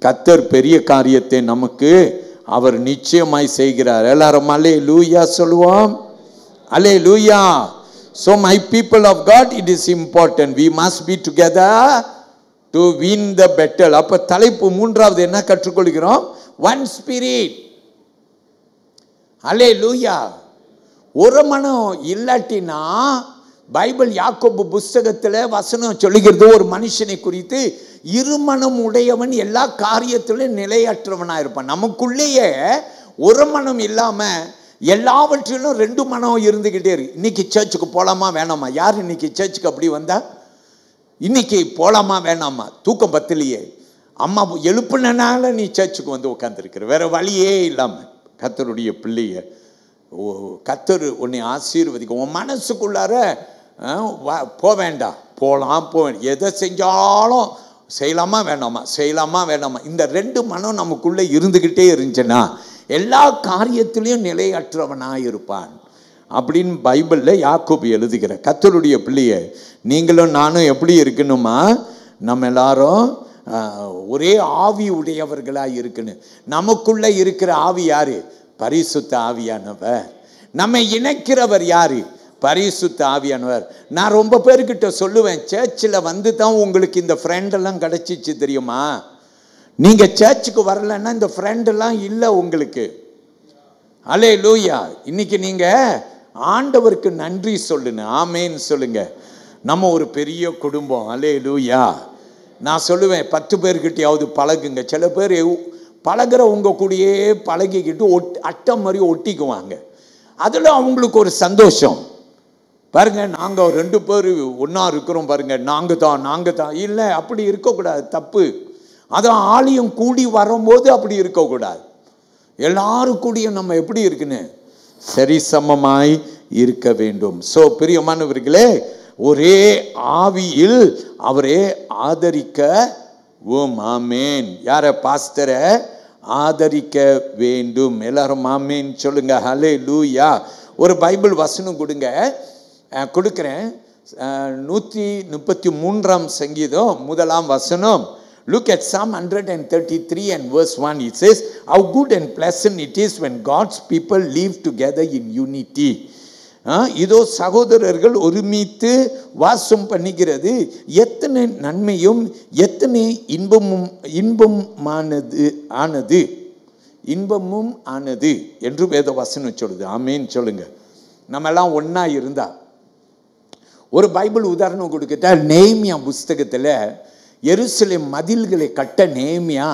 Speaker 1: கர்த்தர் பெரிய காரியத்தை நமக்கு அவர் நிச்சயமாய் செய்கிறார். எல்லாரும் அல்லேலூயா சொல்லுவோம். அல்லேலூயா. So my people of God, it is important. We must be together to win the battle. அப்ப தலைப்பு 3வது என்ன கற்றுக்கொள்கிறோம்? One spirit. அல்லேலூயா. ஒரு மனம் இல்லாட்டினா, பைபிள் யாக்கோபு புஸ்தகத்தில் வசனம் சொல்லுகிறது, ஒரு மனுஷனை குறித்து இருமனம் உடையவன் எல்லா காரியத்திலும் நிலையற்றவனாக இருப்பான். நமக்குள்ளேயே ஒரு மனம் இல்லாமல் எல்லாவற்றிலும் 2 மனம் இருந்துக்கிட்டே இருக்கு. இன்னைக்கு சர்ச்சுக்கு போகலாமா வேணாமா? யார் இன்னைக்கு சர்ச்சுக்கு அப்படி வந்தா? இன்னைக்கு போகலாமா வேணாமா? தூக்கம் பத்தலையே, அம்மா எழுப்புனால நீ சர்ச்சுக்கு வந்து உட்காந்துருக்கிற, வேற வழியே இல்லாமல். கர்த்தருடைய பிள்ளைய, கர்த்தர் உன்னை ஆசீர்வதிக்கும். உன் மனசுக்குள்ளார போக வேண்டாம், போகலாம் போக வேண்டாம். எதை செஞ்சாலும் செய்யலாமா வேணாமா, செய்யலாமா வேணாமா, இந்த 2 மனம் நமக்குள்ளே இருந்துக்கிட்டே இருந்துச்சுன்னா எல்லா காரியத்திலையும் நிலையற்றவனாக இருப்பான் அப்படின்னு பைபிளில் யாக்கோபு எழுதுகிற. கர்த்தருடைய பிள்ளைய, நீங்களும் நானும் எப்படி இருக்கணுமா? நம்ம எல்லாரும் ஒரே ஆவி உடையவர்களாக இருக்கணும். நமக்குள்ளே இருக்கிற ஆவி யாரு? பரிசுத்த ஆவியானவர். நம்மை இணைக்கிறவர் யாரு? பரிசுத்த ஆவியானவர். நான் ரொம்ப பேர்கிட்ட சொல்லுவேன், சர்ச்சில் வந்து தான் உங்களுக்கு இந்த ஃப்ரெண்டெல்லாம் கிடைச்சிச்சு தெரியுமா? நீங்கள் சர்ச்சுக்கு வரலன்னா இந்த ஃப்ரெண்டெல்லாம் இல்லை உங்களுக்கு. அல்லேலூயா. இன்னைக்கு நீங்கள் ஆண்டவருக்கு நன்றி சொல்லுங்க. ஆமேன்னு சொல்லுங்க. நம்ம ஒரு பெரிய குடும்பம். அல்லேலூயா. நான் சொல்லுவேன், 10 பேர்கிட்டையாவது பழகுங்க. சில பேர் பழகிற உங்க கூடயே பழகிக்கிட்டு அட்டை மாதிரி ஒட்டிக்குவாங்க. அதில் அவங்களுக்கு ஒரு சந்தோஷம். பாருங்க, நாங்கள் 2 பேர் ஒன்றா இருக்கிறோம் பாருங்க, நாங்கள் தான் இல்லை, அப்படி இருக்கக்கூடாது, தப்பு. அதான் ஆலயம் கூடி வரும்போது அப்படி இருக்கக்கூடாது. எல்லாரும் கூடியும் நம்ம எப்படி இருக்குன்னு சரிசமமாய் இருக்க வேண்டும். ஸோ பிரியமானவர்களே, ஒரே ஆவியில் அவரே ஆதரிக்க ஆமேன். யார? பாஸ்டரை ஆதரிக்க வேண்டும். எல்லாரும் ஆமேன் சொல்லுங்க. ஹல்லேலூயா. ஒரு பைபிள் வசனம் கொடுக்கிறேன். 133 சங்கீதம் 1 வசனம். Look at Psalm 133 and verse 1. It says, how good and pleasant it is when God's people live together in unity. இதோ சகோதரர்கள் ஒருமித்து வாசம் பண்ணுகிறது எத்தனை நன்மையும் எத்தனை இன்பமும் ஆனது என்று வேத வசனம் சொல்லுது. ஆமேன் சொல்லுங்க. நம்ம எல்லாம் ஒன்னா இருந்தா, ஒரு பைபிள் உதாரணம் கொடுக்கிட்டா, நெகேமியா புஸ்தகத்தில் எருசலேம் மதில்களை கட்ட நெகேமியா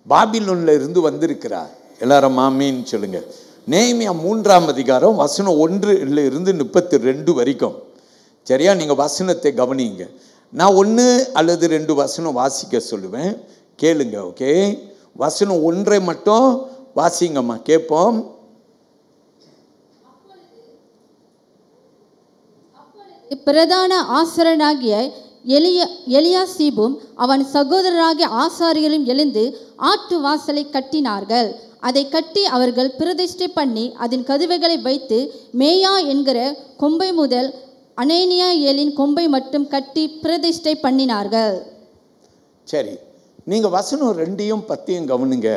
Speaker 1: பாபிலோன்ல இருந்து வந்திருக்கிறார். எல்லாரும் ஆமேன் சொல்லுங்க. நெகேமியா 3 அதிகாரம் வசனம் 1 இருந்து 32 வரைக்கும். சரியா? நீங்கள் வசனத்தை கவனிங்க. நான் 1 அல்லது 2 வசனம் வாசிக்க சொல்லுவேன், கேளுங்க. ஓகே, வசனம் 1 மட்டும் வாசிங்கம்மா, கேட்போம்.
Speaker 2: பிரதான ஆசாரியனாகிய எலியாசிபும் அவன் சகோதரராகிய ஆசாரியர்களும் எழுந்து ஆட்டு வாசலை கட்டினார்கள். அதை கட்டி அவர்கள் பிரதிஷ்டை பண்ணி அதன் கதவுகளை வைத்து மேயா என்கிற கொம்பை முதல் அனேனியா ஏலின் கொம்பை மட்டும் கட்டி பிரதிஷ்டை பண்ணினார்கள்.
Speaker 1: சரி, நீங்க வசனம் 2யும் 10யும் கவனிங்க.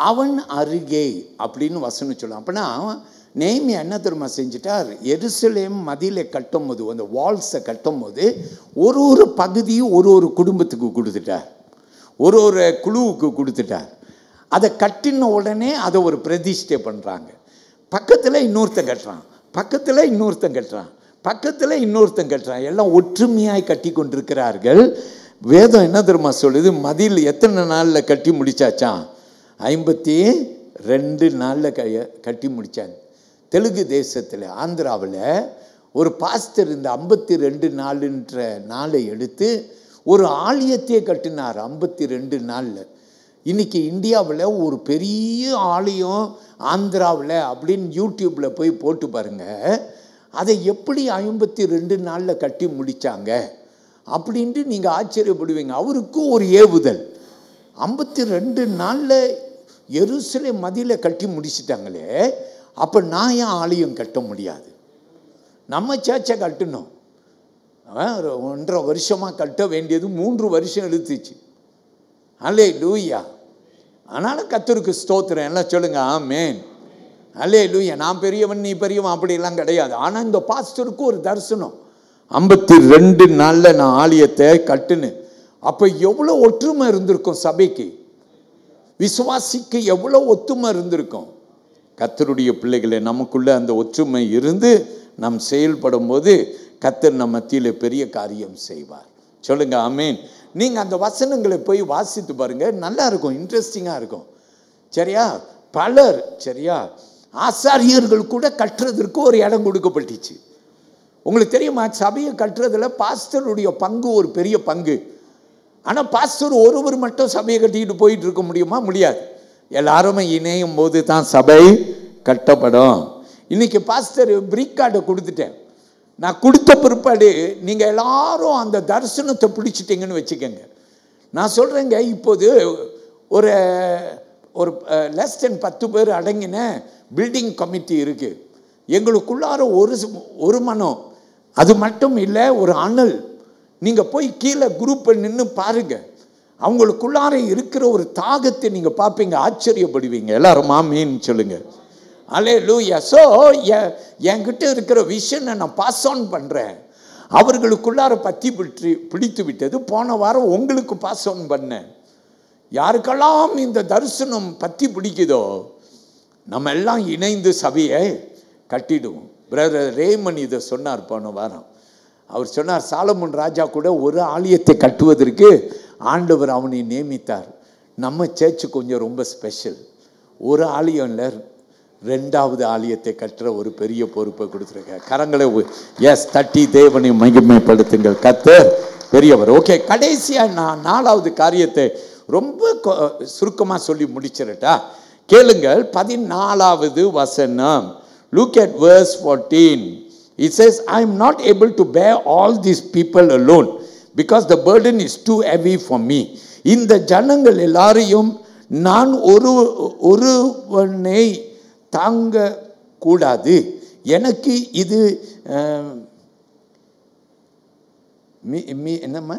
Speaker 1: அவன் அருகே அப்படின்னு வசனம் சொல்லலாம். அப்படின்னா நெகேமியா என்ன தெரியுமா செஞ்சிட்டார்? எருசலேம் மதிலை கட்டும் போது, அந்த வால்ஸை கட்டும் போது ஒரு பகுதியும் ஒரு குடும்பத்துக்கு கொடுத்துட்டார், ஒரு குழுவுக்கு கொடுத்துட்டார். அதை கட்டின உடனே அதை ஒரு பிரதிஷ்டை பண்ணுறாங்க. பக்கத்தில் இன்னொருத்தன் கட்டுறான், பக்கத்தில் இன்னொருத்தன் கட்டுறான், பக்கத்தில் இன்னொருத்தன் கட்டுறான். எல்லாம் ஒற்றுமையாய் கட்டி கொண்டிருக்கிறார்கள். வேதம் என்ன தெரியுமா சொல்லுது? மதில் எத்தனை நாளில் கட்டி முடிச்சாச்சான்? 52 நாளில் கட்டி முடித்தாங்க. தெலுங்கு தேசத்தில், ஆந்திராவில் ஒரு பாஸ்டர் இந்த 52 நாளுன்ற நாளை எடுத்து ஒரு ஆலயத்தையே கட்டினார் 52 நாளில். இன்றைக்கி இந்தியாவில் ஒரு பெரிய ஆலயம் ஆந்திராவில் அப்படின்னு யூடியூப்பில் போய் போட்டு பாருங்கள். அதை எப்படி 52 நாளில் கட்டி முடித்தாங்க அப்படின்ட்டு நீங்கள் ஆச்சரியப்படுவீங்க. அவருக்கும் ஒரு ஏவுதல். 52 நாளில் எருசலேம் மதிலை கட்டி முடிச்சிட்டாங்களே, அப்போ நான் ஏன் ஆலயம் கட்ட முடியாது? நம்ம சர்ச்சை கட்டணும். 1.5 வருஷமாக கட்ட வேண்டியது 3 வருஷம் இழுத்துச்சு. அல்லேலூயா. அதனால் கர்த்தருக்கு ஸ்தோத்திரம். எல்லாம் சொல்லுங்க ஆமென். அல்லேலூயா. நான் பெரியவன் நீ பெரியவன் அப்படிலாம் கிடையாது. ஆனால் இந்த பாஸ்டருக்கு ஒரு தரிசனம், 52 நாளில் நான் ஆலயத்தை கட்டுன்னு. அப்போ எவ்வளோ ஒற்றுமை இருந்திருக்கும் சபைக்கு, விசுவாசிக்கு எவ்வளோ ஒத்துமை இருந்திருக்கும். கர்த்தருடைய பிள்ளைகளை நமக்குள்ளே அந்த ஒற்றுமை இருந்து நாம் செயல்படும் போது கர்த்தர் நம்ம மத்தியில் பெரிய காரியம் செய்வார். சொல்லுங்க ஆமென். நீங்கள் அந்த வசனங்களை போய் வாசித்து பாருங்க, நல்லா இருக்கும், இன்ட்ரெஸ்டிங்காக இருக்கும். சரியா? பலர் சரியா ஆசாரியர்கள் கூட கட்டுறதற்கு ஒரு இடம் கொடுக்கப்பட்டுச்சு. உங்களுக்கு தெரியுமா, சபையை கட்டுறதுல பாஸ்டருடைய பங்கு ஒரு பெரிய பங்கு. ஆனால் பாஸ்டர் ஒருவர் மட்டும் சபையை கட்டிக்கிட்டு போயிட்டு இருக்க முடியுமா? முடியாது. எல்லாருமே இணையும் போது தான் சபை கட்டப்படும். இன்னைக்கு பாஸ்டர் பிரிக் கார்டை கொடுத்துட்டேன். நான் கொடுத்த பிற்பாடு நீங்கள் எல்லாரும் அந்த தரிசனத்தை பிடிச்சிட்டிங்கன்னு வச்சுக்கோங்க. நான் சொல்கிறேங்க, இப்போது ஒரு ஒரு லெஸ் தென் 10 பேர் அடங்கின பில்டிங் கமிட்டி இருக்குது. எங்களுக்குள்ளார ஒரு மனம், அது மட்டும் இல்லை, ஒரு அனல். நீங்கள் போய் கீழே குரூப்பை நின்று பாருங்கள், அவங்களுக்குள்ளார இருக்கிற ஒரு தாகத்தை நீங்கள் பார்ப்பீங்க, ஆச்சரியப்படுவீங்க. எல்லாரும் ஆமேன்னு சொல்லுங்க. அல்லேலூயா. ஸோ என்கிட்ட இருக்கிற விஷனை நான் பாஸ் ஆன் பண்ணுறேன். அவர்களுக்குள்ளார பற்றி பிடித்து விட்டது. போன வாரம் உங்களுக்கு பாஸ் ஆன் பண்ணேன். யாருக்கெல்லாம் இந்த தரிசனம் பற்றி பிடிக்குதோ நம்ம எல்லாம் இணைந்து சபையை கட்டிடுவோம். பிரதர் ரேமன் இதை சொன்னார் போன வாரம். அவர் சொன்னார், சாலமோன் ராஜா கூட ஒரு ஆலயத்தை கட்டுவதற்கு ஆண்டவர் அவனை நியமித்தார். நம்ம சர்ச்சு கொஞ்சம் ரொம்ப ஸ்பெஷல். ஒரு ஆலயம் இல்லை, 2வது ஆலயத்தை கட்டுற ஒரு பெரிய பொறுப்பை கொடுத்துருக்க. கரங்களை எஸ் தட்டி தேவனை மகிமைப்படுத்துங்கள். கர்த்தர் பெரியவர். ஓகே, கடைசியாக நான் 4வது காரியத்தை ரொம்ப சுருக்கமாக சொல்லி முடிச்சிடட்டா? கேளுங்கள். 14வது வசனம். Look at verse 14. It says, I am not able to bear all these people alone because the burden is too heavy for me. இந்த ஜனங்கள் எல்லாரையும் நான் ஒருவனை தாங்க கூடாது. எனக்கு இது என்னம்மா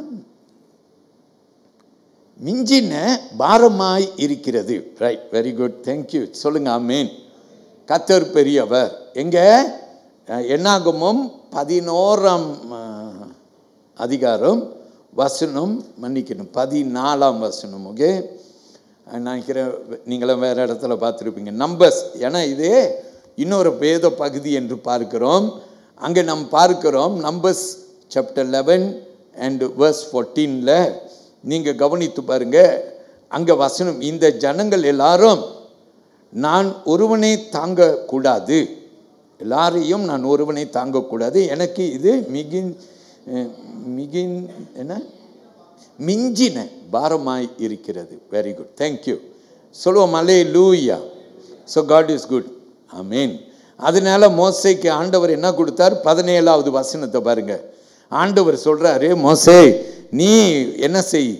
Speaker 1: மிஞ்சின பாரமாய் இருக்கிறது. Right, very good, thank you. சொல்லுங்க ஆமேன். கர்த்தர் பெரியவர். எங்க என்னாகமம் 11ஆம் அதிகாரம் வசனம், மன்னிக்கணும், 14ஆம் வசனம். ஓகே, நான் நினைக்கிறேன் நீங்களும் வேறு இடத்துல பார்த்துருப்பீங்க. நம்பர்ஸ், ஏன்னா இது இன்னொரு வேத பகுதி என்று பார்க்கிறோம். அங்கே நம்ம பார்க்கிறோம் நம்பர்ஸ் சாப்டர் 11 and verse 14ல நீங்கள் கவனித்து பாருங்க. அங்கே வசனம், இந்த ஜனங்கள் எல்லாரும் நான் ஒருவனை தாங்கக்கூடாது, எல்லாரையும் நான் ஒருவனை தாங்கக்கூடாது, எனக்கு இது மிஞ்சின பாரமாய் இருக்கிறது. Very good, thank you. சொல்லுவோம் hallelujah. So God is good. Amen. அதனால மோசேக்கு ஆண்டவர் என்ன கொடுத்தார்? 17வது வசனத்தை பாருங்க. ஆண்டவர் சொல்றாரு, மோசே நீ என்ன செய்,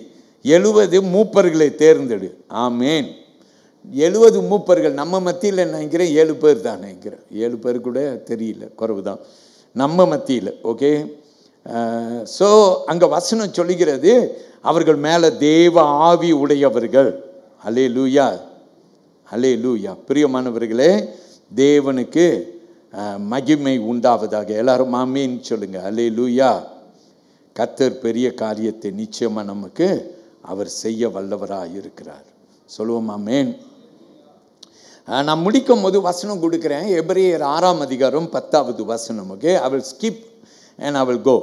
Speaker 1: 70 மூப்பர்களை தேர்ந்தெடு. ஆமேன். 70 மூப்பர்கள். நம்ம மத்தியில் நினைக்கிறேன் 7 பேர் தான் நினைக்கிறேன். 7 பேர் கூட தெரியல, குறைவு தான் நம்ம மத்தியில். ஓகே, ஸோ அங்கே வசனம் சொல்லுகிறது, அவர்கள் மேலே தேவ ஆவி உடையவர்கள். அல்லேலூயா, அல்லேலூயா. பிரியமானவர்களே, தேவனுக்கு மகிமை உண்டாவதாக. எல்லாரும் ஆமீன் சொல்லுங்க. அல்லேலூயா. கர்த்தர் பெரிய காரியத்தை நிச்சயமாக நமக்கு அவர் செய்ய வல்லவராக இருக்கிறார். சொல்லுவோம் ஆமேன். நான் முடிக்கும் போது வசனம் கொடுக்குறேன். எபிரேயர் 6ஆம் அதிகாரம் 10வது வசனம். Okay, I will skip and I will go.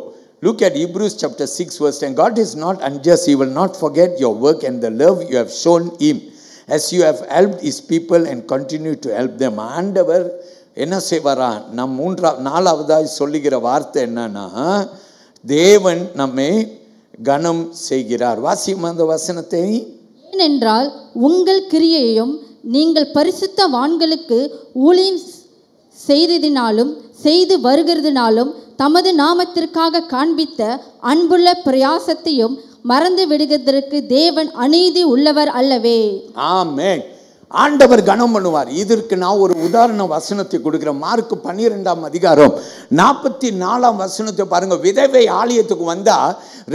Speaker 1: Look at Hebrews chapter 6 verse 10. God is not unjust. He will not forget your work and the love you have shown him as you have helped his people and continue to help them. ஆண்டவர் என்ன செய்வாரா? நம் 4வதாய் சொல்லுகிற வார்த்தை என்னன்னா, தேவன் நம்மை கனம் செய்கிறார். வாசியும் அந்த வசனத்தை.
Speaker 2: ஏனென்றால் உங்கள் கிரியையையும் நீங்கள் பரிசுத்தவான்களுக்கு ஊழியம் செய்ததினாலும் செய்து வருகிறதுனாலும் தமது நாமத்திற்காக காண்பித்த அன்புள்ள பிரயாசத்தையும் மறந்து விடுகிறதற்கு தேவன் அநீதி உள்ளவர் அல்லவே.
Speaker 1: ஆமென். ஆண்டவர் கனம் பண்ணுவார். இதற்கு நான் ஒரு உதாரண வசனத்தை கொடுக்கிறேன். மார்க் 12ஆம் அதிகாரம் 44ஆம் வசனத்தை பாருங்க. விதவை ஆலயத்துக்கு வந்தா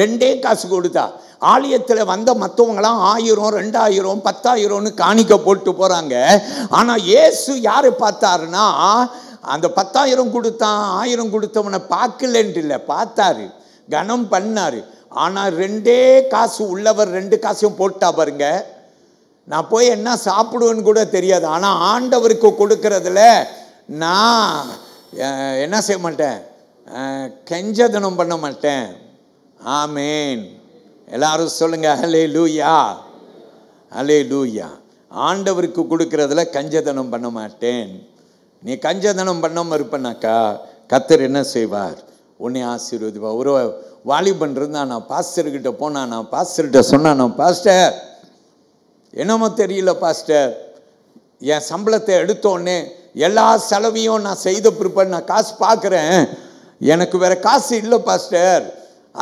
Speaker 1: 2 காசு கொடுத்தா. ஆலயத்தில் வந்த மற்றவங்களாம் 1000, 2000, 10,000ன்னு காணிக்க போட்டு போறாங்க. ஆனா இயேசு யாரை பார்த்தாருன்னா, அந்த 10,000 கொடுத்தான் 1000 கொடுத்தவனை பார்க்கலன்ட்டு இல்லை, பார்த்தாரு, கனம் பண்ணாரு. ஆனா 2 காசு உள்ளவர் 2 காசையும் போட்டா பாருங்க. நான் போய் என்ன சாப்பிடுவேன்னு கூட தெரியாது. ஆனால் ஆண்டவருக்கு கொடுக்கறதுல நான் என்ன செய்ய மாட்டேன், கெஞ்சதனம் பண்ண மாட்டேன். ஆமேன். எல்லாரும் சொல்லுங்க அல்லேலூயா, அல்லேலூயா. ஆண்டவருக்கு கொடுக்கறதுல கஞ்சதனம் பண்ண மாட்டேன். நீ கஞ்சதனம் பண்ணாமல் இருப்பனாக்கா கர்த்தர் என்ன செய்வார்? உன்னை ஆசீர்வதிப்பார். ஒரு வாலிபன் இருந்தான். நான் பாஸ்டர்கிட்ட போனான். நான் பாஸ்டர்கிட்ட சொன்னான், நான் பாஸ்டர் என்னமோ தெரியல பாஸ்டர், என் சம்பளத்தை எடுத்தோடனே எல்லா செலவையும் நான் செய்த பிற்பாடு நான் காசு பார்க்குறேன், எனக்கு வேறு காசு இல்லை பாஸ்டர்,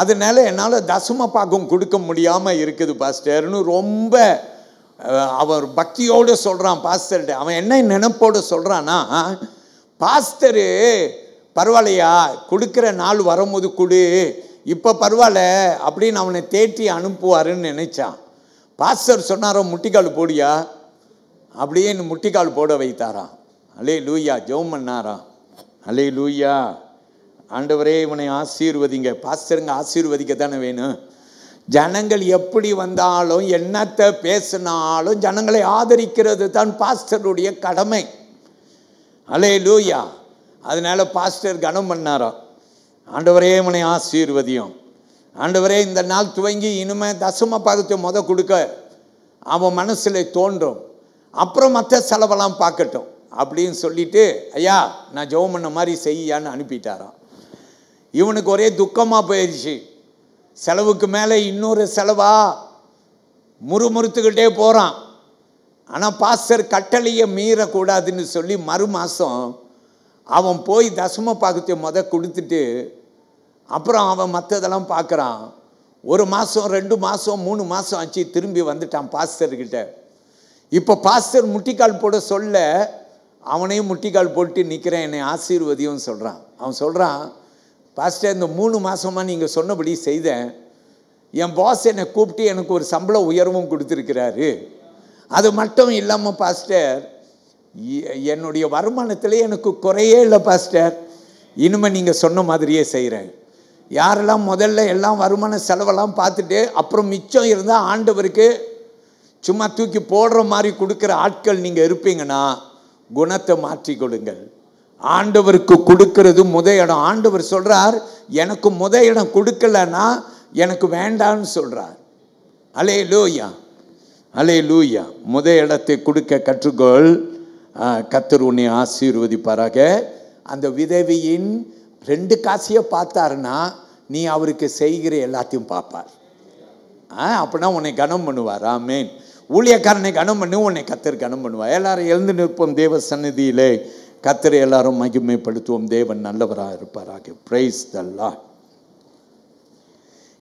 Speaker 1: அதனால என்னால் தசம பாகம் கொடுக்க முடியாமல் இருக்குது பாஸ்டர்னு ரொம்ப அவர் பக்தியோடு சொல்கிறான் பாஸ்டர்கிட்ட. அவன் என்ன நினைப்போடு சொல்கிறான்னா, பாஸ்டரு பரவாயில்லையா, கொடுக்குற நாள் வரும்போது கொடு, இப்போ பரவாயில்ல அப்படின்னு அவனை தேற்றி அனுப்புவாருன்னு நினைச்சான். பாஸ்டர் சொன்னாரோ முட்டிக்கால் போடியா, அப்படியே முட்டிக்கால் போட வைத்தாராம். அல்லேலூயா. ஜெபம் பண்ணாரா? அல்லேலூயா. ஆண்டவரே இவனை ஆசீர்வதிங்க. பாஸ்டருங்க ஆசீர்வதிக்க தானே வேணும். ஜனங்கள் எப்படி வந்தாலும் என்னத்தை பேசினாலும் ஜனங்களை ஆதரிக்கிறது தான் பாஸ்டருடைய கடமை. அல்லேலூயா. அதனால பாஸ்டர் கனம் பண்ணாரா? ஆண்டவரே இவனை ஆசீர்வதியும். ஆண்டவரே இந்த நாள் துவங்கி இனிமே தசம பாகத்தை கொடுக்க அவன் மனசில் தோன்றும், அப்புறம் மற்ற செலவெல்லாம் பார்க்கட்டும் அப்படின்னு சொல்லிட்டு, ஐயா நான் ஜெபம் பண்ண மாதிரி செய்யான்னு அனுப்பிட்டாராம். இவனுக்கு ஒரே துக்கமாக போயிடுச்சு. செலவுக்கு மேலே இன்னொரு செலவா முறுமுறுத்துக்கிட்டே போகிறான். ஆனால் பாஸ்டர் கட்டளையை மீறக்கூடாதுன்னு சொல்லி மறு மாதம் அவன் போய் தசம பாகத்தை கொடுத்துட்டு அப்புறம் அவன் மற்றதெல்லாம் பார்க்குறான். 1 மாதம் 2 மாதம் 3 மாதம் ஆச்சு, திரும்பி வந்துட்டான் பாஸ்டர்கிட்ட. இப்போ பாஸ்டர் முட்டிக்கால் போட சொல்ல அவனையும் முட்டிக்கால் போட்டு நிற்கிறேன், என்னை ஆசீர்வதியும் சொல்கிறான். அவன் சொல்கிறான், பாஸ்டர் இந்த 3 மாதமாக நீங்கள் சொன்னபடி செய்தேன். என் பாஸ் என்னை கூப்பிட்டு எனக்கு ஒரு சம்பள உயர்வும் கொடுத்துருக்கிறாரு. அது மட்டும் இல்லாமல் பாஸ்டர் என்னுடைய வருமானத்தில் எனக்கு குறையே இல்லை பாஸ்டர். இனிமேல் நீங்கள் சொன்ன மாதிரியே செய்கிறேன். யாரெல்லாம் முதல்ல எல்லாம் வருமான செலவெல்லாம் பார்த்துட்டு அப்புறம் மிச்சம் இருந்தால் ஆண்டவருக்கு சும்மா தூக்கி போடுற மாதிரி கொடுக்குற ஆட்கள் நீங்கள் இருப்பீங்கன்னா குணத்தை மாற்றி கொடுங்கள். ஆண்டவருக்கு கொடுக்கறது முத இடம். ஆண்டவர் சொல்கிறார், எனக்கு முத இடம் கொடுக்கலன்னா எனக்கு வேண்டான்னு சொல்கிறார். அல்லேலூயா, அல்லேலூயா. முத இடத்தை கொடுக்க கற்றுக்கொள். கர்த்தர் உன்னை ஆசீர்வதிப்பாராக. அந்த விதவியின் 2 காசியை பார்த்தாருன்னா நீ அவருக்கு செய்கிற எல்லாத்தையும் பார்ப்பார். அப்படின்னா உன்னை கனம் பண்ணுவார். ஆமேன். ஊழியக்காரனை கனம் பண்ணி உன்னை கர்த்தர் கனம் பண்ணுவார். எல்லாரும் எழுந்து நிற்போம் தேவ சந்நிதியிலே. கர்த்தரை எல்லாரும் மகிமைப்படுத்துவோம். தேவன் நல்லவராக இருப்பாராக. Price the Lord.